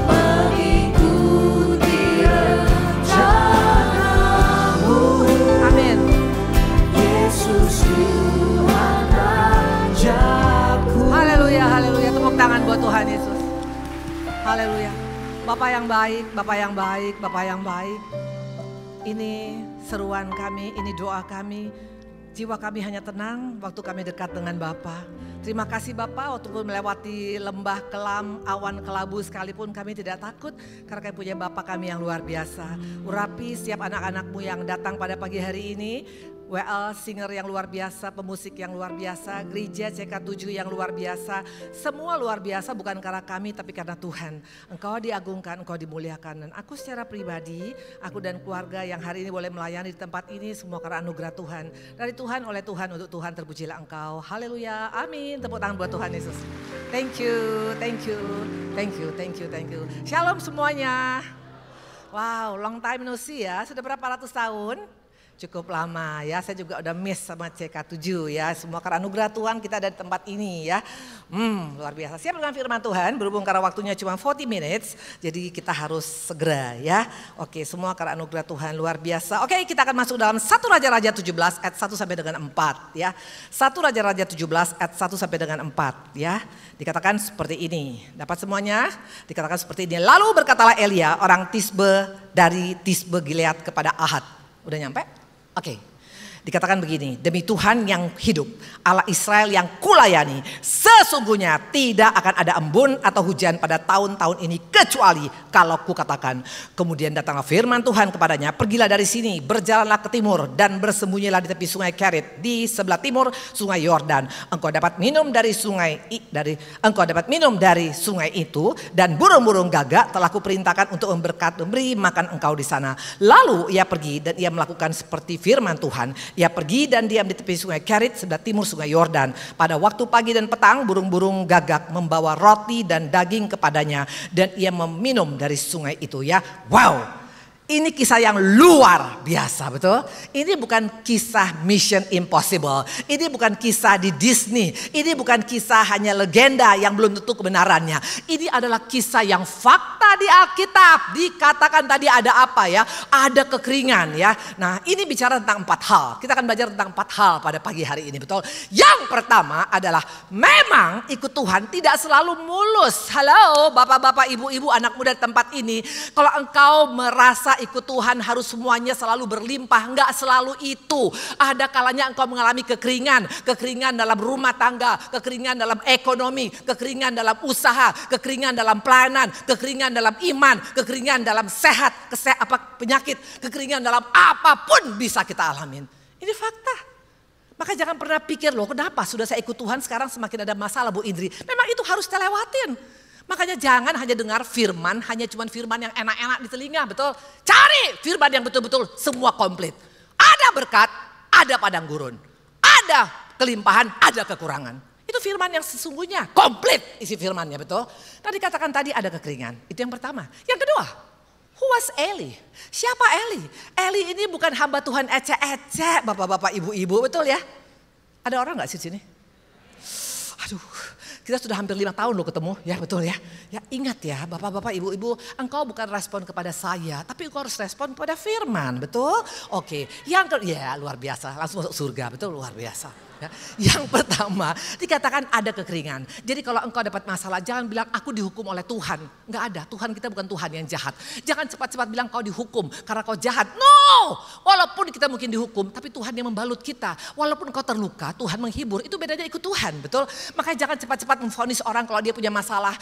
mengikuti rencana-Mu. Amin. Yesus Tuhan Rajaku. Haleluya, haleluya. Tepuk tangan buat Tuhan Yesus. Haleluya. Bapak yang baik, Bapak yang baik, Bapak yang baik. Ini seruan kami, ini doa kami. Jiwa kami hanya tenang waktu kami dekat dengan Bapa. Terima kasih Bapa, waktu melewati lembah kelam, awan kelabu sekalipun kami tidak takut. Karena kami punya Bapa kami yang luar biasa. Urapi setiap anak-anak-Mu yang datang pada pagi hari ini. WL singer yang luar biasa, pemusik yang luar biasa, gereja CK7 yang luar biasa. Semua luar biasa bukan karena kami tapi karena Tuhan. Engkau diagungkan, Engkau dimuliakan. Dan aku secara pribadi, aku dan keluarga yang hari ini boleh melayani di tempat ini semua karena anugerah Tuhan. Dari Tuhan, oleh Tuhan, untuk Tuhan terpujilah Engkau. Haleluya, amin. Tepuk tangan buat Tuhan Yesus. Thank you, thank you, thank you, thank you, thank you. Shalom semuanya. Wow, long time no see ya. Sudah berapa ratus tahun? Cukup lama ya, saya juga udah miss sama CK7 ya. Semua karena anugerah Tuhan kita ada di tempat ini ya. Luar biasa. Siap dengan firman Tuhan, berhubung karena waktunya cuma 40 minutes. Jadi kita harus segera ya. Oke, semua karena anugerah Tuhan luar biasa. Oke, kita akan masuk dalam 1 Raja-Raja 17 ayat 1 sampai dengan 4 ya. 1 Raja-Raja 17 ayat 1 sampai dengan 4 ya. Dikatakan seperti ini. Dapat semuanya? Dikatakan seperti ini. Lalu berkatalah Elia orang Tisbe dari Tisbe Gilead kepada Ahad. Udah nyampe? Oke. Dikatakan begini, demi Tuhan yang hidup, Allah Israel yang kulayani, sesungguhnya tidak akan ada embun atau hujan pada tahun-tahun ini kecuali kalau kukatakan. Kemudian datanglah firman Tuhan kepadanya, pergilah dari sini, berjalanlah ke timur dan bersembunyilah di tepi sungai Kerit di sebelah timur sungai Yordan. Engkau dapat minum dari sungai itu dan burung-burung gagak telah kuperintahkan untuk memberi makan engkau di sana. Lalu ia pergi dan ia melakukan seperti firman Tuhan. Ia pergi dan diam di tepi sungai Kerit sebelah timur sungai Yordan. Pada waktu pagi dan petang burung-burung gagak membawa roti dan daging kepadanya dan ia meminum dari sungai itu ya. Wow. Ini kisah yang luar biasa, betul? Ini bukan kisah Mission Impossible. Ini bukan kisah di Disney. Ini bukan kisah hanya legenda yang belum tentu kebenarannya. Ini adalah kisah yang fakta di Alkitab. Dikatakan tadi ada apa ya? Ada kekeringan ya. Nah, ini bicara tentang 4 hal. Kita akan belajar tentang 4 hal pada pagi hari ini, betul? Yang pertama adalah memang ikut Tuhan tidak selalu mulus. Halo, bapak-bapak, ibu-ibu, anak muda di tempat ini. Kalau engkau merasa ikut Tuhan harus semuanya selalu berlimpah. Enggak selalu itu. Ada kalanya engkau mengalami kekeringan. Kekeringan dalam rumah tangga. Kekeringan dalam ekonomi. Kekeringan dalam usaha. Kekeringan dalam pelayanan. Kekeringan dalam iman. Kekeringan dalam sehat. Penyakit. Kekeringan dalam apapun bisa kita alamin. Ini fakta. Maka jangan pernah pikir loh kenapa sudah saya ikut Tuhan sekarang semakin ada masalah Bu Indri. Memang itu harus kita lewatin. Makanya jangan hanya dengar firman, hanya cuma firman yang enak-enak di telinga, betul? Cari firman yang betul-betul semua komplit. Ada berkat, ada padang gurun. Ada kelimpahan, ada kekurangan. Itu firman yang sesungguhnya, komplit isi firmannya, betul? Tadi katakan tadi ada kekeringan, itu yang pertama. Yang kedua, who was Eli? Siapa Eli? Eli ini bukan hamba Tuhan ecek-ecek, bapak-bapak, ibu-ibu, betul ya? Ada orang gak sih di sini? Aduh. Kita sudah hampir 5 tahun loh ketemu, ya betul ya. Ya ingat ya bapak-bapak, ibu-ibu, engkau bukan respon kepada saya, tapi engkau harus respon kepada firman, betul? Oke, ya luar biasa, langsung masuk surga, betul luar biasa. Ya. Yang pertama dikatakan ada kekeringan. Jadi kalau engkau dapat masalah jangan bilang aku dihukum oleh Tuhan. Enggak ada, Tuhan kita bukan Tuhan yang jahat. Jangan cepat-cepat bilang kau dihukum karena kau jahat. No, walaupun kita mungkin dihukum tapi Tuhan yang membalut kita. Walaupun kau terluka Tuhan menghibur, itu bedanya ikut Tuhan, betul? Makanya jangan cepat-cepat memvonis orang kalau dia punya masalah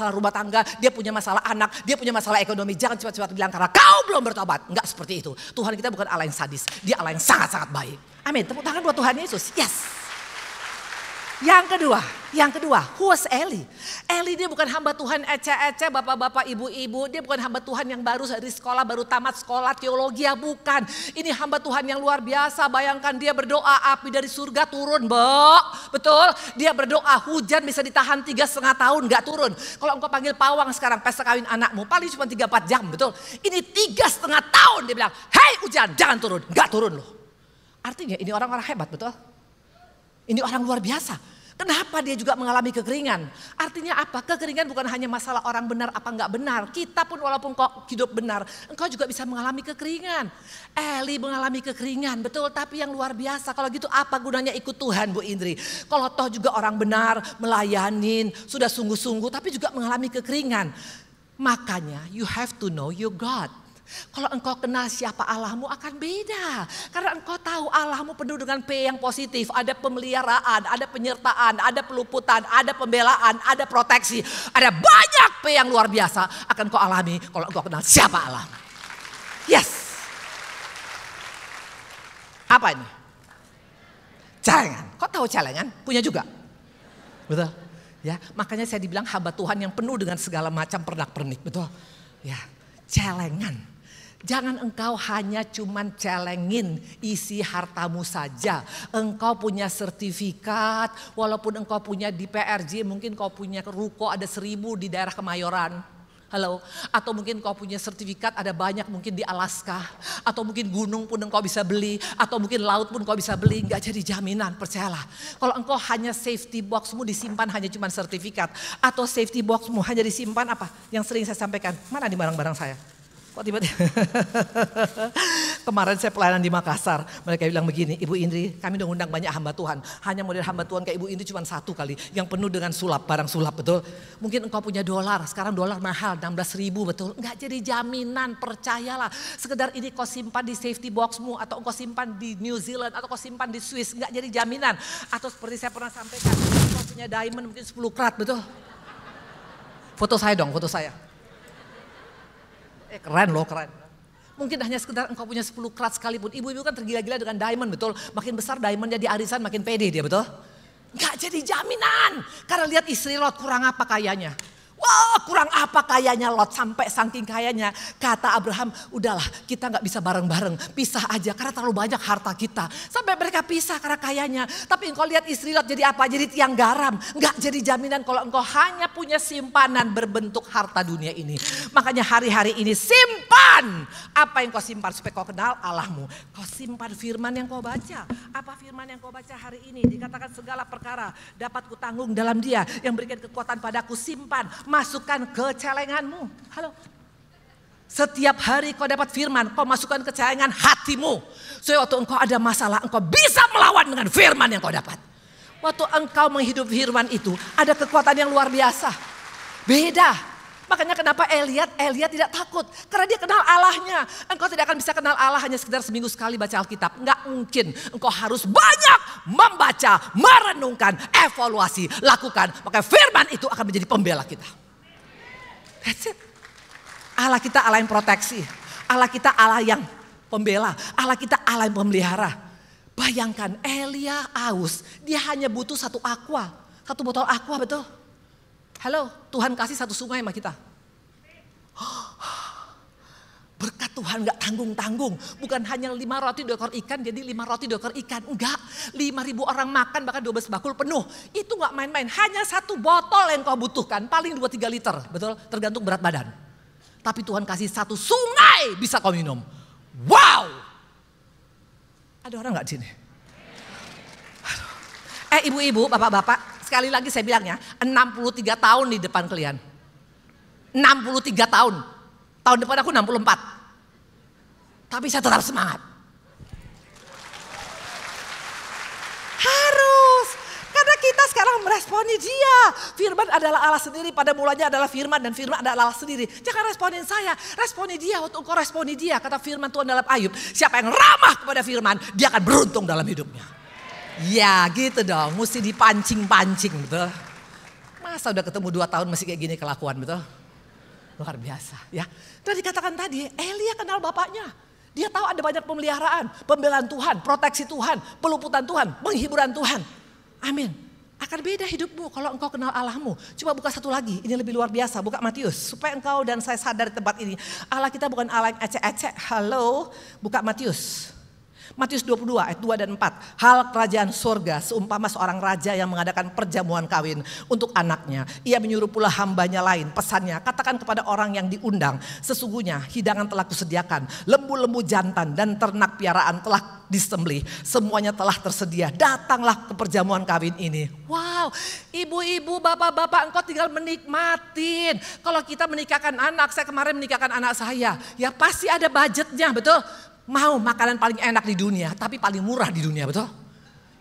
rumah tangga, dia punya masalah anak, dia punya masalah ekonomi. Jangan cepat-cepat bilang karena kau belum bertobat. Enggak seperti itu. Tuhan kita bukan Allah yang sadis, dia Allah yang sangat-sangat baik. Amin, tepuk tangan buat Tuhan Yesus. Yes. Yang kedua, who was Eli? Eli dia bukan hamba Tuhan ece-ece, bapak-bapak, ibu-ibu. Dia bukan hamba Tuhan yang baru dari sekolah, baru tamat sekolah teologi, bukan. Ini hamba Tuhan yang luar biasa. Bayangkan dia berdoa api dari surga turun, betul? Dia berdoa hujan bisa ditahan 3,5 tahun gak turun. Kalau engkau panggil pawang sekarang pesta kawin anakmu paling cuma 3-4 jam, betul? Ini 3,5 tahun dia bilang, hei hujan jangan turun, gak turun loh. Artinya ini orang-orang hebat, betul? Ini orang luar biasa. Kenapa dia juga mengalami kekeringan? Artinya apa? Kekeringan bukan hanya masalah orang benar apa enggak benar. Kita pun walaupun kau hidup benar, engkau juga bisa mengalami kekeringan. Eli mengalami kekeringan, betul? Tapi yang luar biasa. Kalau gitu apa gunanya ikut Tuhan, Bu Indri? Kalau toh juga orang benar, melayanin, sudah sungguh-sungguh tapi juga mengalami kekeringan. Makanya you have to know your God. Kalau engkau kenal siapa Allahmu akan beda. Karena engkau tahu Allahmu penuh dengan P yang positif. Ada pemeliharaan, ada penyertaan, ada peluputan, ada pembelaan, ada proteksi. Ada banyak P yang luar biasa akan kau alami kalau engkau kenal siapa Allahmu. Yes. Apa ini? Celengan. Kau tahu celengan? Punya juga? Betul? Ya, makanya saya dibilang hamba Tuhan yang penuh dengan segala macam pernak-pernik. Betul? Ya, celengan. Jangan engkau hanya cuman celengin isi hartamu saja. Engkau punya sertifikat, walaupun engkau punya di PRJ, mungkin kau punya ruko ada 1.000 di daerah Kemayoran. Halo, atau mungkin kau punya sertifikat ada banyak mungkin di Alaska. Atau mungkin gunung pun engkau bisa beli. Atau mungkin laut pun kau bisa beli. Gak jadi jaminan, percayalah. Kalau engkau hanya safety boxmu disimpan hanya cuma sertifikat. Atau safety boxmu hanya disimpan apa? Yang sering saya sampaikan, mana di barang-barang saya? Kok tiba-tiba? Kemarin saya pelayanan di Makassar, mereka bilang begini, Ibu Indri, kami udah ngundang banyak hamba Tuhan. Hanya model hamba Tuhan kayak Ibu Indri cuma satu kali, yang penuh dengan sulap, barang sulap, betul. Mungkin engkau punya dolar, sekarang dolar mahal, 16.000, betul. Enggak jadi jaminan, percayalah. Sekedar ini kau simpan di safety boxmu, atau engkau simpan di New Zealand, atau kau simpan di Swiss, enggak jadi jaminan. Atau seperti saya pernah sampaikan, engkau punya diamond mungkin 10 karat, betul. Foto saya dong, foto saya. Keren loh, keren. Mungkin hanya sekedar engkau punya 10 karat sekalipun. Ibu-ibu kan tergila-gila dengan diamond, betul. Makin besar diamondnya di arisan makin pede dia, betul. Gak jadi jaminan. Karena lihat istri Lot kurang apa kayanya. Wah, kurang apa kayanya Lot, sampai saking kayanya. Kata Abraham, udahlah kita gak bisa bareng-bareng. Pisah aja karena terlalu banyak harta kita. Sampai mereka pisah karena kayanya. Tapi engkau lihat istri Lot jadi apa? Jadi tiang garam. Gak jadi jaminan kalau engkau hanya punya simpanan berbentuk harta dunia ini. Makanya hari-hari ini simpan. Apa yang kau simpan supaya kau kenal Allahmu. Kau simpan firman yang kau baca. Apa firman yang kau baca hari ini? Dikatakan segala perkara dapat kutanggung dalam Dia yang berikan kekuatan padaku. Simpan. Masukkan ke celenganmu. Halo. Setiap hari kau dapat firman, kau masukkan ke celengan hatimu. So waktu engkau ada masalah, engkau bisa melawan dengan firman yang kau dapat. Waktu engkau menghidup firman itu, ada kekuatan yang luar biasa. Beda. Makanya kenapa Elia tidak takut. Karena dia kenal Allahnya. Engkau tidak akan bisa kenal Allah hanya sekedar seminggu sekali baca Alkitab. Enggak mungkin. Engkau harus banyak membaca, merenungkan, evaluasi, lakukan. Maka firman itu akan menjadi pembela kita. That's it. Allah kita Allah yang proteksi. Allah kita Allah yang pembela. Allah kita Allah yang pemelihara. Bayangkan Elia aus. Dia hanya butuh satu botol aqua, betul. Halo, Tuhan kasih satu sungai sama kita. Berkat Tuhan gak tanggung-tanggung. Bukan hanya 5 roti 2 ekor ikan, jadi 5 roti 2 ekor ikan. Enggak, 5.000 orang makan bahkan 12 bakul penuh. Itu gak main-main, hanya satu botol yang kau butuhkan. Paling 2-3 liter, betul, tergantung berat badan. Tapi Tuhan kasih satu sungai bisa kau minum. Wow! Ada orang gak di sini? Ibu-ibu, bapak-bapak, sekali lagi saya bilangnya, 63 tahun di depan kalian. 63 tahun. Tahun depan aku 64. Tapi saya tetap semangat. Harus. Karena kita sekarang meresponi Dia. Firman adalah Allah sendiri. Pada mulanya adalah firman dan firman adalah Allah sendiri. Jangan responin saya. Responi Dia. Waktu engkau responi Dia. Kata firman Tuhan dalam Ayub. Siapa yang ramah kepada firman, dia akan beruntung dalam hidupnya. Ya gitu dong, mesti dipancing-pancing, betul. Masa udah ketemu 2 tahun masih kayak gini kelakuan, betul. Luar biasa ya. Dan dikatakan tadi, Elia kenal bapaknya. Dia tahu ada banyak pemeliharaan, pembelaan Tuhan, proteksi Tuhan, peluputan Tuhan, penghiburan Tuhan. Amin. Akan beda hidupmu kalau engkau kenal Allahmu. Coba buka satu lagi, ini lebih luar biasa. Buka Matius, supaya engkau dan saya sadar di tempat ini. Allah kita bukan Allah yang ecek-ecek. Halo, buka Matius. Matius 22 ayat 2 dan 4. Hal kerajaan surga seumpama seorang raja yang mengadakan perjamuan kawin untuk anaknya. Ia menyuruh pula hambanya lain. Pesannya, katakan kepada orang yang diundang. Sesungguhnya hidangan telah kusediakan. Lembu-lembu jantan dan ternak piaraan telah disembelih. Semuanya telah tersedia. Datanglah ke perjamuan kawin ini. Wow, ibu-ibu, bapak-bapak, engkau tinggal menikmatin. Kalau kita menikahkan anak, saya kemarin menikahkan anak saya. Ya pasti ada budgetnya, betul. Mau makanan paling enak di dunia, tapi paling murah di dunia, betul?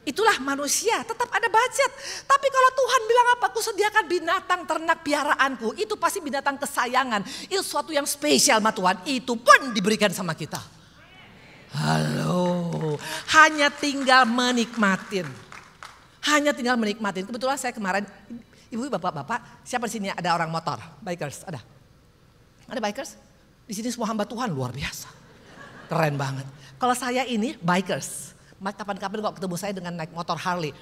Itulah manusia, tetap ada budget. Tapi kalau Tuhan bilang apa? Aku sediakan binatang ternak piaraanku. Itu pasti binatang kesayangan. Itu sesuatu yang spesial sama Tuhan. Itu pun diberikan sama kita. Halo, hanya tinggal menikmatin. Hanya tinggal menikmatin. Kebetulan saya kemarin, ibu, bapak-bapak, siapa di sini ada orang motor? Bikers, ada? Ada bikers? Di sini semua hamba Tuhan luar biasa. Keren banget. Kalau saya ini bikers. Kapan-kapan kok ketemu saya dengan naik motor Harley.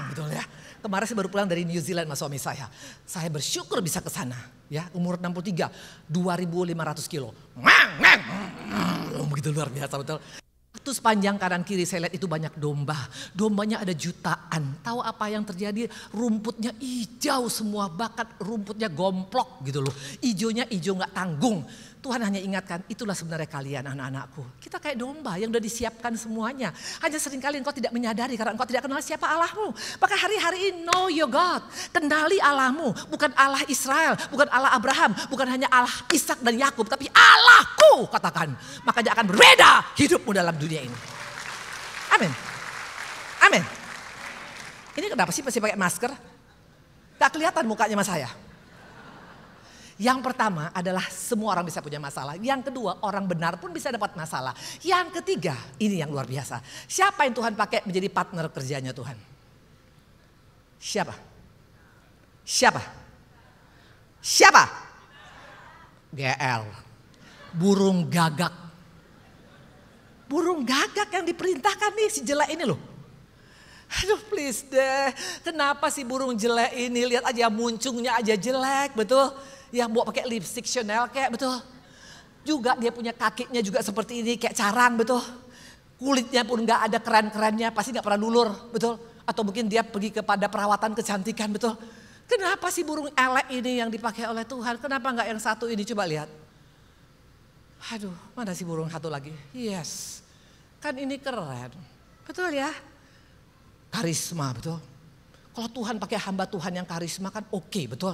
Gitu ya. Kemarin saya baru pulang dari New Zealand sama suami saya. Saya bersyukur bisa ke sana. Ya, umur 63, 2.500 kilo. Begitu luar biasa, betul. Itu sepanjang kanan kiri saya lihat itu banyak domba. Dombanya ada jutaan. Tahu apa yang terjadi? Rumputnya hijau semua. Bahkan rumputnya gomplok gitu loh. Ijonya ijo gak tanggung. Tuhan hanya ingatkan, itulah sebenarnya kalian anak-anakku. Kita kayak domba yang udah disiapkan semuanya. Hanya seringkali engkau tidak menyadari karena engkau tidak kenal siapa Allahmu. Maka hari-hari ini know your God. Kenali Allahmu, bukan Allah Israel, bukan Allah Abraham, bukan hanya Allah Ishak dan Yakub, tapi Allahku katakan. Makanya akan berbeda hidupmu dalam dunia ini. Amin. Amin. Ini kenapa sih masih pakai masker? Gak kelihatan mukanya sama saya. Yang pertama adalah semua orang bisa punya masalah. Yang kedua, orang benar pun bisa dapat masalah. Yang ketiga, ini yang luar biasa. Siapa yang Tuhan pakai menjadi partner kerjanya Tuhan? Siapa? Siapa? Siapa? GL. Burung gagak. Burung gagak yang diperintahkan nih si jelek ini loh. Aduh please deh, kenapa sih burung jelek ini? Lihat aja muncungnya aja jelek, betul? Ya bawa pakai lipstick Chanel kayak betul. Juga dia punya kakinya juga seperti ini kayak carang betul. Kulitnya pun gak ada keren-kerennya, pasti gak pernah dulur betul. Atau mungkin dia pergi kepada perawatan kecantikan betul. Kenapa sih burung elek ini yang dipakai oleh Tuhan? Kenapa gak yang satu ini? Coba lihat. Aduh mana sih burung satu lagi? Yes, kan ini keren. Betul ya? Karisma betul. Kalau Tuhan pakai hamba Tuhan yang karisma kan oke, betul.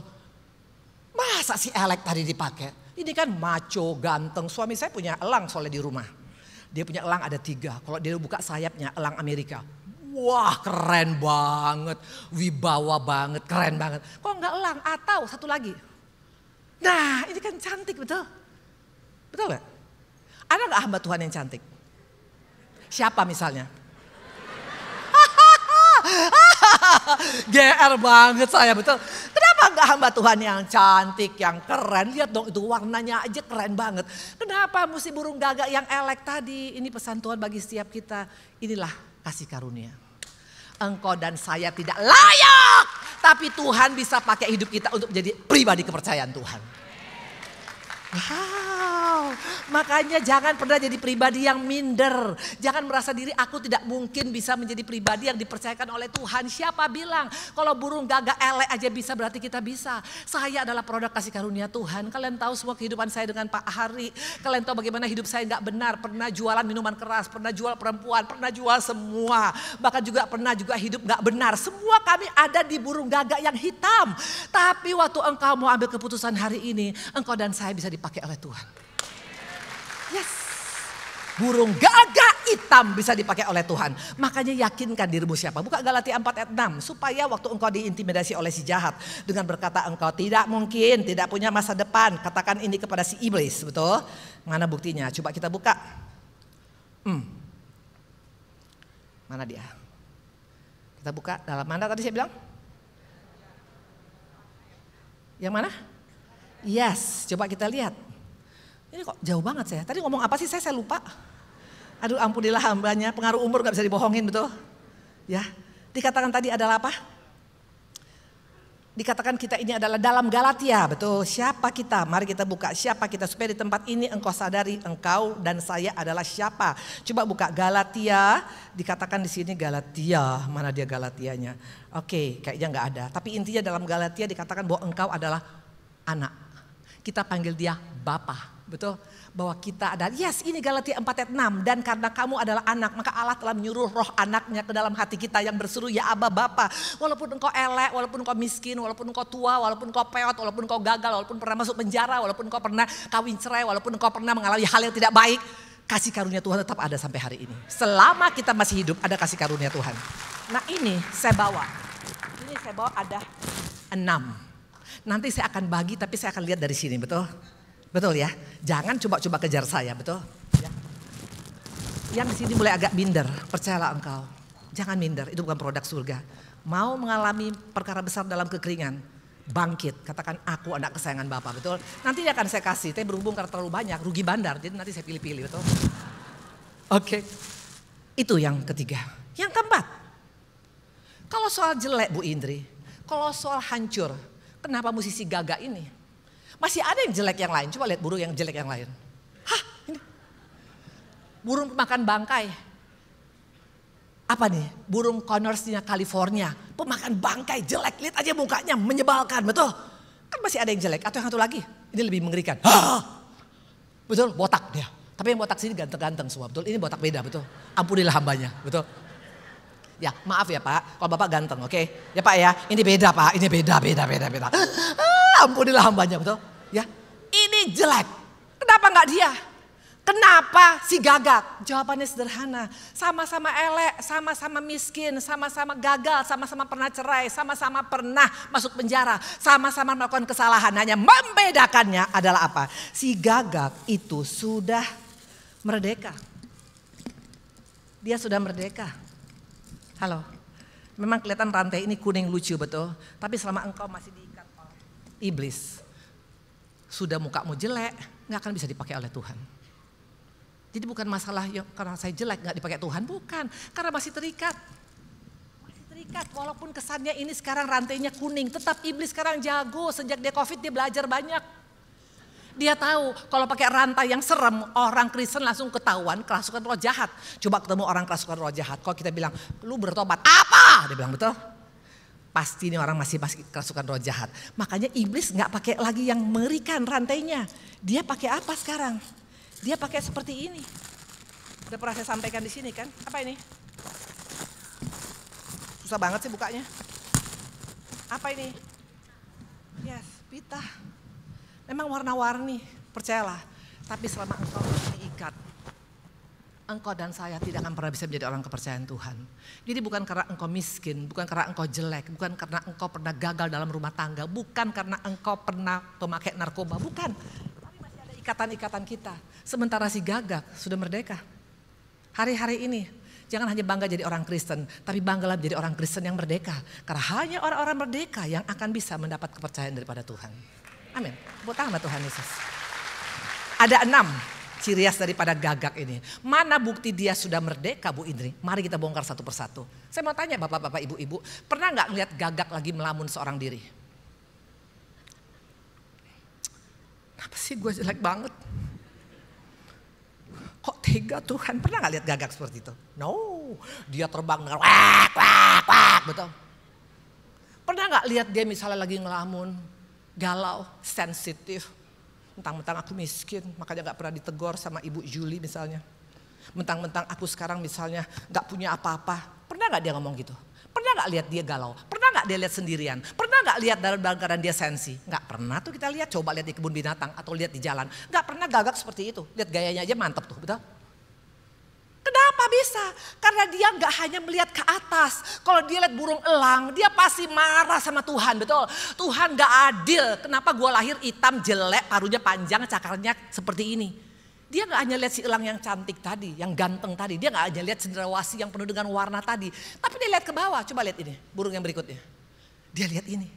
Masa si elek tadi dipakai? Ini kan maco, ganteng. Suami saya punya elang soalnya di rumah. Dia punya elang ada 3. Kalau dia buka sayapnya elang Amerika. Wah keren banget. Wibawa banget, keren banget. Kok enggak elang? Atau satu lagi. Nah ini kan cantik betul. Betul gak? Ada gak hamba Tuhan yang cantik? Siapa misalnya? GR banget saya betul. Kenapa enggak hamba Tuhan yang cantik, yang keren? Lihat dong itu warnanya aja keren banget. Kenapa mesti burung gagak yang elek tadi? Ini pesan Tuhan bagi setiap kita. Inilah kasih karunia. Engkau dan saya tidak layak. Tapi Tuhan bisa pakai hidup kita untuk menjadi pribadi kepercayaan Tuhan. Wow, makanya jangan pernah jadi pribadi yang minder. Jangan merasa diri aku tidak mungkin bisa menjadi pribadi yang dipercayakan oleh Tuhan. Siapa bilang kalau burung gagak elek aja bisa berarti kita bisa. Saya adalah produk kasih karunia Tuhan. Kalian tahu semua kehidupan saya dengan Pak Hari. Kalian tahu bagaimana hidup saya gak benar. Pernah jualan minuman keras, pernah jual perempuan, pernah jual semua. Bahkan juga pernah juga hidup gak benar. Semua kami ada di burung gagak yang hitam. Tapi waktu engkau mau ambil keputusan hari ini, engkau dan saya bisa dipakai oleh Tuhan. Yes. Burung gagak hitam bisa dipakai oleh Tuhan. Makanya yakinkan dirimu siapa. Buka Galatia 4 ayat 6. Supaya waktu engkau diintimidasi oleh si jahat. Dengan berkata engkau tidak mungkin, tidak punya masa depan. Katakan ini kepada si iblis. Betul? Mana buktinya? Coba kita buka. Mana dia? Kita buka dalam mana tadi saya bilang? Yang mana? Yes, coba kita lihat. Ini kok jauh banget saya. Tadi ngomong apa sih saya lupa. Aduh ampunilah hambanya, pengaruh umur gak bisa dibohongin betul. Ya, dikatakan tadi adalah apa? Dikatakan kita ini adalah dalam Galatia, betul. Siapa kita? Mari kita buka siapa kita supaya di tempat ini engkau sadari engkau dan saya adalah siapa. Coba buka Galatia, dikatakan di sini Galatia, mana dia Galatianya? Oke, kayaknya nggak ada. Tapi intinya dalam Galatia dikatakan bahwa engkau adalah anak. Kita panggil dia Bapa, betul? Bahwa kita adalah, yes ini Galatia 4 ayat 6. Dan karena kamu adalah anak, maka Allah telah menyuruh roh anaknya ke dalam hati kita yang berseru, ya Abba Bapa. Walaupun engkau elek, walaupun engkau miskin, walaupun engkau tua, walaupun engkau peot, walaupun engkau gagal, walaupun pernah masuk penjara, walaupun engkau pernah kawin cerai, walaupun engkau pernah mengalami hal yang tidak baik. Kasih karunia Tuhan tetap ada sampai hari ini. Selama kita masih hidup ada kasih karunia Tuhan. Nah ini saya bawa. Ini saya bawa ada 6. Nanti saya akan bagi tapi saya akan lihat dari sini, betul? Betul ya? Jangan coba-coba kejar saya, betul? Ya. Yang di sini mulai agak minder, percayalah engkau. Jangan minder, itu bukan produk surga. Mau mengalami perkara besar dalam kekeringan, bangkit. Katakan aku anak kesayangan Bapa, betul? Nanti akan saya kasih, tapi berhubung karena terlalu banyak, rugi bandar. Jadi nanti saya pilih-pilih, betul? Oke, itu yang ketiga. Yang keempat, kalau soal jelek Bu Indri, kalau soal hancur, kenapa musisi gagak ini? Masih ada yang jelek yang lain. Coba lihat burung yang jelek yang lain. Hah, ini. Burung pemakan bangkai. Apa nih? Burung Connorsnya California. Pemakan bangkai jelek. Lihat aja mukanya menyebalkan, betul? Kan masih ada yang jelek. Atau yang satu lagi. Ini lebih mengerikan. Hah, Betul, botak dia. Tapi yang botak sini ganteng-ganteng semua, betul. Ini botak beda, betul. Ampunilah hambanya, betul. Ya, maaf ya Pak, kalau Bapak ganteng, oke? Ya Pak ya, ini beda Pak, ini beda. Ampunilah hambanya, betul? Ya, ini jelek. Kenapa nggak dia? Kenapa si Gagak? Jawabannya sederhana. Sama-sama elek, sama-sama miskin, sama-sama gagal, sama-sama pernah cerai, sama-sama pernah masuk penjara, sama-sama melakukan kesalahan. Hanya membedakannya adalah apa? Si Gagak itu sudah merdeka. Dia sudah merdeka. Halo, memang kelihatan rantai ini kuning lucu betul. Tapi selama engkau masih diikat oleh iblis, sudah mukamu jelek, gak akan bisa dipakai oleh Tuhan. Jadi bukan masalah yang karena saya jelek gak dipakai Tuhan, bukan. Karena masih terikat. Masih terikat, walaupun kesannya ini sekarang rantainya kuning. Tetap iblis sekarang jago, sejak dia COVID dia belajar banyak. Dia tahu kalau pakai rantai yang serem, orang Kristen langsung ketahuan kerasukan roh jahat. Coba ketemu orang kerasukan roh jahat, kalau kita bilang, lu bertobat, apa? Dia bilang betul. Pasti ini orang masih kerasukan roh jahat. Makanya iblis gak pakai lagi yang mengerikan rantainya. Dia pakai apa sekarang? Dia pakai seperti ini. Udah pernah saya sampaikan di sini kan? Apa ini? Susah banget sih bukanya. Apa ini? Yes, pita. Memang warna-warni, percayalah. Tapi selama engkau diikat, engkau dan saya tidak akan pernah bisa menjadi orang kepercayaan Tuhan. Jadi bukan karena engkau miskin, bukan karena engkau jelek, bukan karena engkau pernah gagal dalam rumah tangga, bukan karena engkau pernah pemakai narkoba, bukan. Tapi masih ada ikatan-ikatan kita. Sementara si Gagak sudah merdeka. Hari-hari ini jangan hanya bangga jadi orang Kristen, tapi banggalah menjadi orang Kristen yang merdeka. Karena hanya orang-orang merdeka yang akan bisa mendapat kepercayaan daripada Tuhan. Amin. Tepuk tangan Tuhan Yesus. Ada 6 ciri khas daripada Gagak ini. Mana bukti dia sudah merdeka Bu Indri? Mari kita bongkar satu persatu. Saya mau tanya bapak-bapak, ibu-ibu, pernah nggak ngeliat Gagak lagi melamun seorang diri? Kenapa sih gue jelek banget? Kok tega Tuhan? Pernah gak lihat Gagak seperti itu? No, dia terbang dengan wak, betul. Pernah gak lihat dia misalnya lagi ngelamun, galau, sensitif. Mentang-mentang aku miskin, makanya gak pernah ditegur sama Ibu Julie misalnya. Mentang-mentang aku sekarang misalnya gak punya apa-apa. Pernah gak dia ngomong gitu? Pernah gak lihat dia galau? Pernah gak dia lihat sendirian? Pernah gak lihat dalam keadaan dia sensi? Gak pernah tuh kita lihat, coba lihat di kebun binatang atau lihat di jalan. Gak pernah Gagak seperti itu, lihat gayanya aja mantep tuh, betul? Kenapa bisa? Karena dia gak hanya melihat ke atas. Kalau dia lihat burung elang, dia pasti marah sama Tuhan, betul? Tuhan gak adil, kenapa gue lahir hitam, jelek, paruhnya panjang, cakarnya seperti ini. Dia gak hanya lihat si elang yang cantik tadi, yang ganteng tadi. Dia gak hanya lihat cendrawasih yang penuh dengan warna tadi. Tapi dia lihat ke bawah, coba lihat ini, burung yang berikutnya. Dia lihat ini,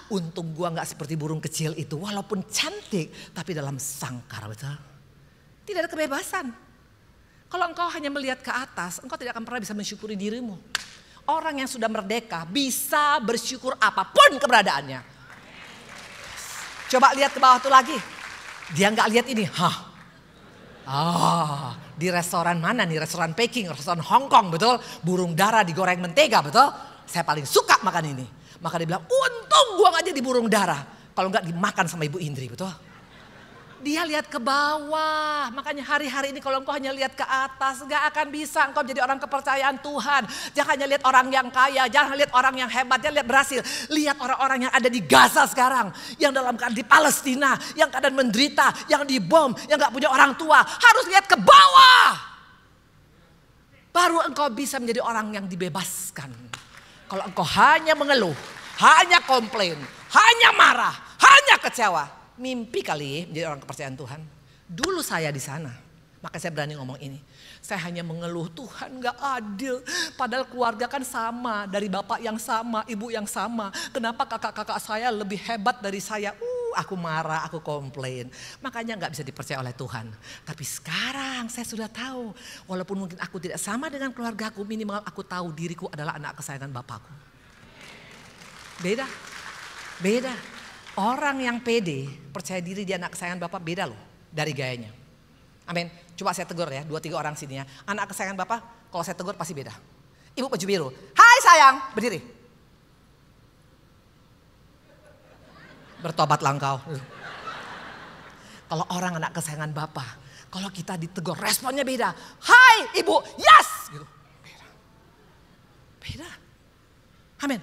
untung gua gak seperti burung kecil itu. Walaupun cantik, tapi dalam sangkar, betul? Tidak ada kebebasan. Kalau engkau hanya melihat ke atas, engkau tidak akan pernah bisa mensyukuri dirimu. Orang yang sudah merdeka bisa bersyukur apapun keberadaannya. Coba lihat ke bawah tuh lagi. Dia gak lihat ini, di restoran mana nih? Restoran Peking, restoran Hong Kong, betul? Burung dara digoreng mentega, betul? Saya paling suka makan ini. Maka dia bilang, untung gua gak jadi burung dara. Kalau gak dimakan sama Ibu Indri, betul? Dia lihat ke bawah. Makanya hari-hari ini kalau engkau hanya lihat ke atas, gak akan bisa engkau menjadi orang kepercayaan Tuhan. Jangan hanya lihat orang yang kaya, jangan lihat orang yang hebat, jangan lihat berhasil. Lihat orang-orang yang ada di Gaza sekarang. Yang dalam keadaan di Palestina, yang keadaan menderita, yang dibom, yang gak punya orang tua. Harus lihat ke bawah. Baru engkau bisa menjadi orang yang dibebaskan. Kalau engkau hanya mengeluh, hanya komplain, hanya marah, hanya kecewa. Mimpi kali menjadi orang kepercayaan Tuhan. Dulu saya di sana, maka saya berani ngomong ini. Saya hanya mengeluh, Tuhan gak adil. Padahal keluarga kan sama, dari bapak yang sama, ibu yang sama. Kenapa kakak-kakak saya lebih hebat dari saya? Aku marah, aku komplain. Makanya gak bisa dipercaya oleh Tuhan. Tapi sekarang saya sudah tahu. Walaupun mungkin aku tidak sama dengan keluargaku, minimal aku tahu diriku adalah anak kesayangan Bapakku. Beda, beda. Orang yang pede, percaya diri dia anak kesayangan Bapak beda loh dari gayanya. Amin. Coba saya tegur ya, 2-3 orang sini ya. Anak kesayangan Bapak, kalau saya tegur pasti beda. Ibu baju biru, hai sayang, berdiri. Bertobatlah engkau. Kalau orang anak kesayangan Bapa, kalau kita ditegur responnya beda. Hai ibu, yes! Gitu. Beda. Amin.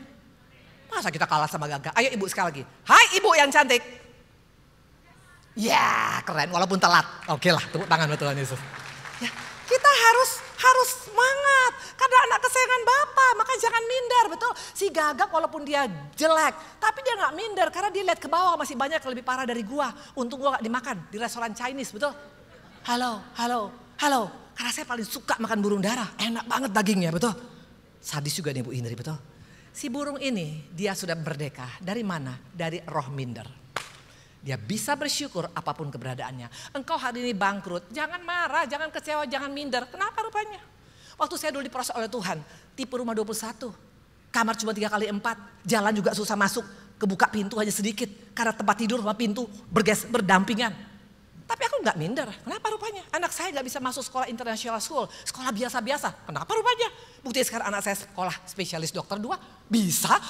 Masa kita kalah sama Gaga? Ayo ibu sekali lagi. Hai ibu yang cantik. Ya keren walaupun telat. Oke lah, tepuk tangan buat Tuhan Yesus. Ya, kita harus semangat. Karena anak kesayangan Bapa, maka jangan minder. Betul, si Gagak walaupun dia jelek, tapi dia gak minder. Karena dia lihat ke bawah masih banyak yang lebih parah dari gua. Untung gua gak dimakan di restoran Chinese, betul. Halo. Karena saya paling suka makan burung dara. Enak banget dagingnya, betul. Sadis juga nih Bu Indri, betul. Si burung ini dia sudah merdeka. Dari mana? Dari roh minder. Dia bisa bersyukur apapun keberadaannya. Engkau hari ini bangkrut, jangan marah, jangan kecewa, jangan minder. Kenapa rupanya? Waktu saya dulu diproses oleh Tuhan, tipe rumah 21. Kamar cuma 3x4, jalan juga susah masuk. Kebuka pintu hanya sedikit, karena tempat tidur sama pintu berdampingan. Tapi aku gak minder, kenapa rupanya? Anak saya gak bisa masuk sekolah international school, sekolah biasa-biasa. Kenapa rupanya? Bukti sekarang anak saya sekolah spesialis dokter 2, bisa.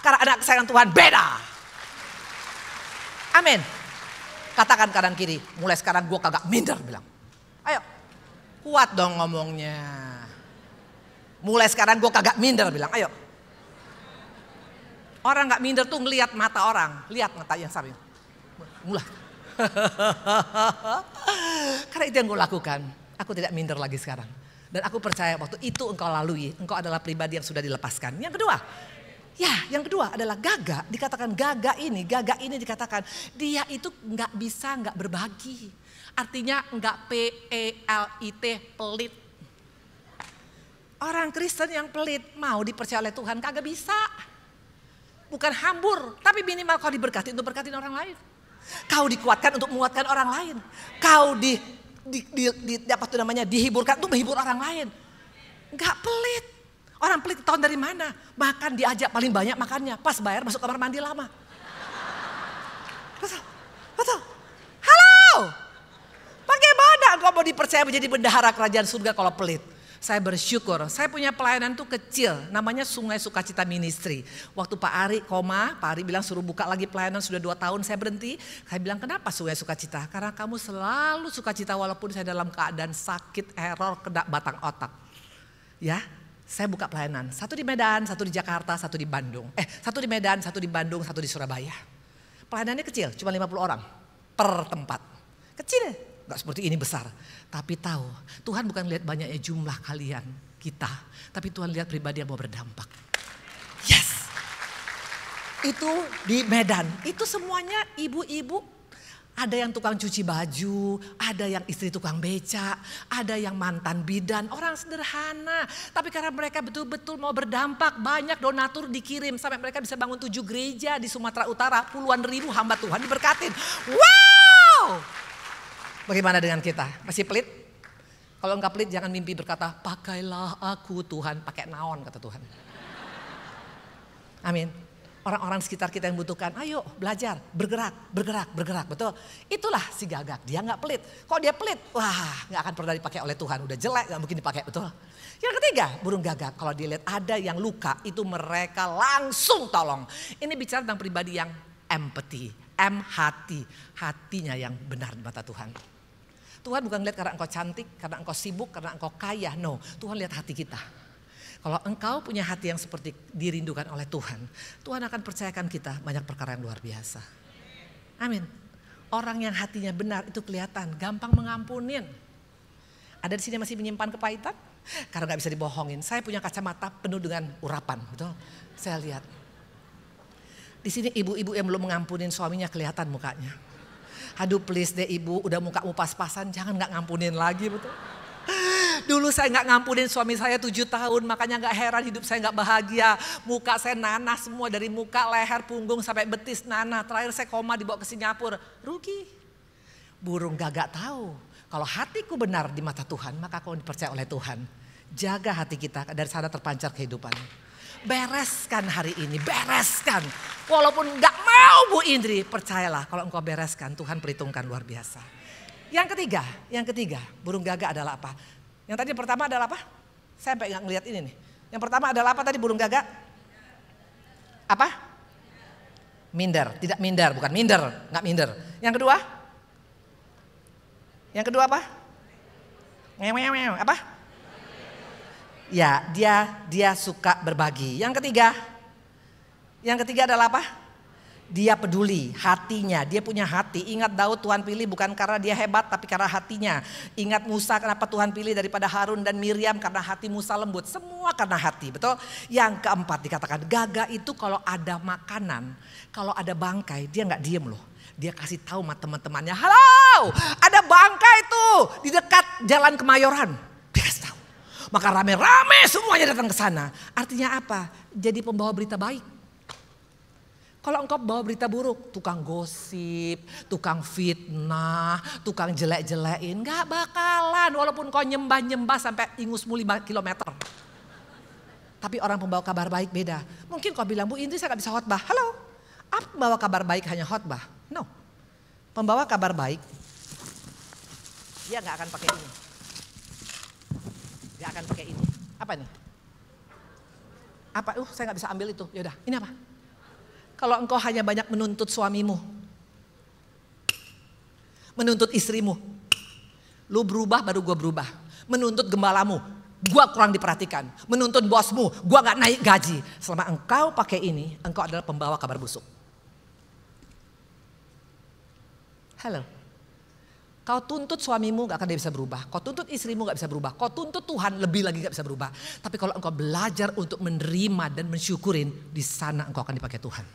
Karena anak kesayangan Tuhan beda. Amin. Katakan kanan kiri, mulai sekarang gue kagak minder bilang. Ayo, kuat dong ngomongnya. Mulai sekarang gue kagak minder bilang, ayo. Orang gak minder tuh ngelihat mata orang, lihat mata yang samping. Mulai. Karena itu yang gue lakukan, aku tidak minder lagi sekarang. Dan aku percaya waktu itu engkau lalui, engkau adalah pribadi yang sudah dilepaskan. Yang kedua adalah Gaga. Dikatakan Gaga ini dikatakan dia itu nggak bisa nggak berbagi. Artinya nggak PELIT, pelit. Orang Kristen yang pelit mau dipercaya oleh Tuhan kagak bisa. Bukan hambur, tapi minimal kau diberkati untuk berkatin orang lain. Kau dikuatkan untuk menguatkan orang lain. Kau dihiburkan untuk menghibur orang lain. Nggak pelit. Orang pelit tahun dari mana? Makan diajak paling banyak makannya. Pas bayar masuk kamar mandi lama. Betul. Halo. Bagaimana engkau mau dipercaya menjadi bendahara kerajaan surga kalau pelit? Saya bersyukur, saya punya pelayanan tuh kecil. Namanya Sungai Sukacita Ministry. Waktu Pak Ari bilang suruh buka lagi pelayanan sudah 2 tahun saya berhenti. Saya bilang kenapa Sungai Sukacita? Karena kamu selalu sukacita walaupun saya dalam keadaan sakit, error, kena batang otak. Ya. Saya buka pelayanan, 1 di Medan, 1 di Jakarta, 1 di Bandung. 1 di Medan, 1 di Bandung, 1 di Surabaya. Pelayanannya kecil, cuma 50 orang per tempat. Kecil, gak seperti ini besar. Tapi tahu, Tuhan bukan lihat banyaknya jumlah kalian, kita. Tapi Tuhan lihat pribadi yang mau berdampak. Yes! Itu di Medan, itu semuanya ibu-ibu. Ada yang tukang cuci baju, ada yang istri tukang beca, ada yang mantan bidan, orang sederhana. Tapi karena mereka betul-betul mau berdampak, banyak donatur dikirim sampai mereka bisa bangun 7 gereja di Sumatera Utara, puluhan ribu hamba Tuhan diberkatin. Wow! Bagaimana dengan kita? Masih pelit? Kalau enggak pelit jangan mimpi berkata, pakailah aku Tuhan, pakai naon kata Tuhan. Amin. Orang-orang sekitar kita yang butuhkan, ayo belajar, bergerak, betul. Itulah si Gagak, dia gak pelit. Kalau dia pelit, wah gak akan pernah dipakai oleh Tuhan. Udah jelek gak mungkin dipakai, betul. Yang ketiga, burung Gagak, kalau dilihat ada yang luka, itu mereka langsung tolong. Ini bicara tentang pribadi yang empathy, hatinya yang benar di mata Tuhan. Tuhan bukan lihat karena engkau cantik, karena engkau sibuk, karena engkau kaya, no. Tuhan lihat hati kita. Kalau engkau punya hati yang seperti dirindukan oleh Tuhan, Tuhan akan percayakan kita banyak perkara yang luar biasa. Amin. Orang yang hatinya benar itu kelihatan, gampang mengampunin. Ada di sini masih menyimpan kepahitan? Karena gak bisa dibohongin. Saya punya kacamata penuh dengan urapan, betul? Saya lihat. Di sini ibu-ibu yang belum mengampunin suaminya kelihatan mukanya. Aduh please deh ibu, udah mukamu pas-pasan, jangan gak ngampunin lagi, betul? Dulu saya gak ngampunin suami saya 7 tahun, makanya gak heran hidup saya gak bahagia. Muka saya nanah semua, dari muka, leher, punggung sampai betis nanah. Terakhir saya koma dibawa ke Singapura, rugi. Burung Gagak tahu, kalau hatiku benar di mata Tuhan, maka kau dipercaya oleh Tuhan. Jaga hati kita, dari sana terpancar kehidupan. Bereskan hari ini, bereskan. Walaupun gak mau Bu Indri, percayalah kalau engkau bereskan, Tuhan perhitungkan luar biasa. Yang ketiga, burung Gagak adalah apa? Yang tadi pertama adalah apa? Saya sampai nggak ngeliat ini nih. Yang pertama adalah apa tadi burung Gagak? Apa? Minder, tidak minder, bukan minder, nggak minder. Yang kedua, Yang kedua apa? Apa? Ya, dia suka berbagi. Yang ketiga adalah apa? Dia peduli, hatinya, dia punya hati. Ingat Daud Tuhan pilih bukan karena dia hebat tapi karena hatinya. Ingat Musa kenapa Tuhan pilih daripada Harun dan Miriam karena hati Musa lembut. Semua karena hati, betul? Yang keempat dikatakan gagak itu kalau ada makanan, kalau ada bangkai dia nggak diem loh. Dia kasih tahu sama teman-temannya, halo ada bangkai tuh di dekat jalan Kemayoran. Dia kasih tahu. Maka rame-rame semuanya datang ke sana. Artinya apa? Jadi pembawa berita baik. Kalau engkau bawa berita buruk, tukang gosip, tukang fitnah, tukang jelek-jelekin, gak bakalan. Walaupun kau nyembah-nyembah sampai ingusmu 5 kilometer. Tapi orang pembawa kabar baik beda. Mungkin kau bilang, Bu Indri saya gak bisa khotbah. Halo, apa pembawa kabar baik hanya khotbah? No, pembawa kabar baik, dia gak akan pakai ini. Dia akan pakai ini. Apa nih? Apa? Saya gak bisa ambil itu. Yaudah, ini apa? Kalau engkau hanya banyak menuntut suamimu, menuntut istrimu, lu berubah baru gua berubah. Menuntut gembalamu, gua kurang diperhatikan. Menuntut bosmu, gua gak naik gaji. Selama engkau pakai ini, engkau adalah pembawa kabar busuk. Halo. Kau tuntut suamimu gak akan dia bisa berubah. Kau tuntut istrimu gak bisa berubah. Kau tuntut Tuhan lebih lagi gak bisa berubah. Tapi kalau engkau belajar untuk menerima dan mensyukurin, di sana engkau akan dipakai Tuhan.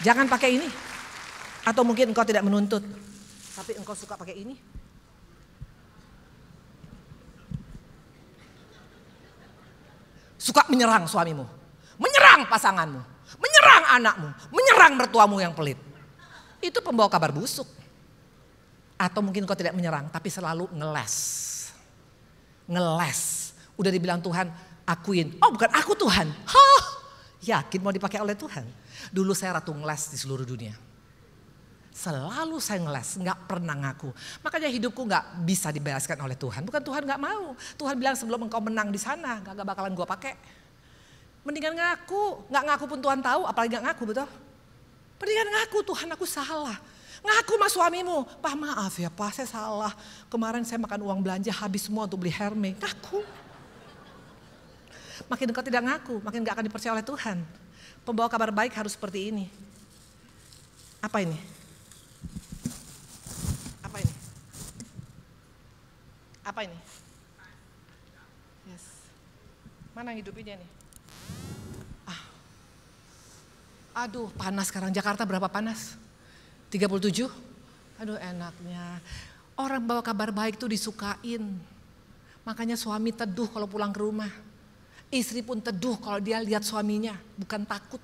Jangan pakai ini. Atau mungkin engkau tidak menuntut. Tapi engkau suka pakai ini. Suka menyerang suamimu. Menyerang pasanganmu. Menyerang anakmu. Menyerang mertuamu yang pelit. Itu pembawa kabar busuk. Atau mungkin kau tidak menyerang, tapi selalu ngeles. Ngeles. Udah dibilang Tuhan, akuin. Oh bukan aku Tuhan. Hah, yakin mau dipakai oleh Tuhan. Dulu saya ratu ngeles di seluruh dunia. Selalu saya ngeles, gak pernah ngaku. Makanya hidupku gak bisa dibereskan oleh Tuhan. Bukan Tuhan gak mau. Tuhan bilang sebelum engkau menang di sana, gak bakalan gue pakai. Mendingan ngaku. Gak ngaku pun Tuhan tahu, apalagi gak ngaku, betul? Mendingan ngaku, Tuhan aku salah. Ngaku sama suamimu, Pak maaf ya Pak saya salah. Kemarin saya makan uang belanja habis semua untuk beli Hermes. Ngaku. Makin engkau tidak ngaku, makin gak akan dipercaya oleh Tuhan. Pembawa kabar baik harus seperti ini. Apa ini? Apa ini? Apa ini? Yes. Mana yang hidupinnya nih? Aduh panas sekarang, Jakarta berapa panas? 37? Aduh enaknya. Orang bawa kabar baik tuh disukain. Makanya suami teduh kalau pulang ke rumah. Istri pun teduh kalau dia lihat suaminya, bukan takut.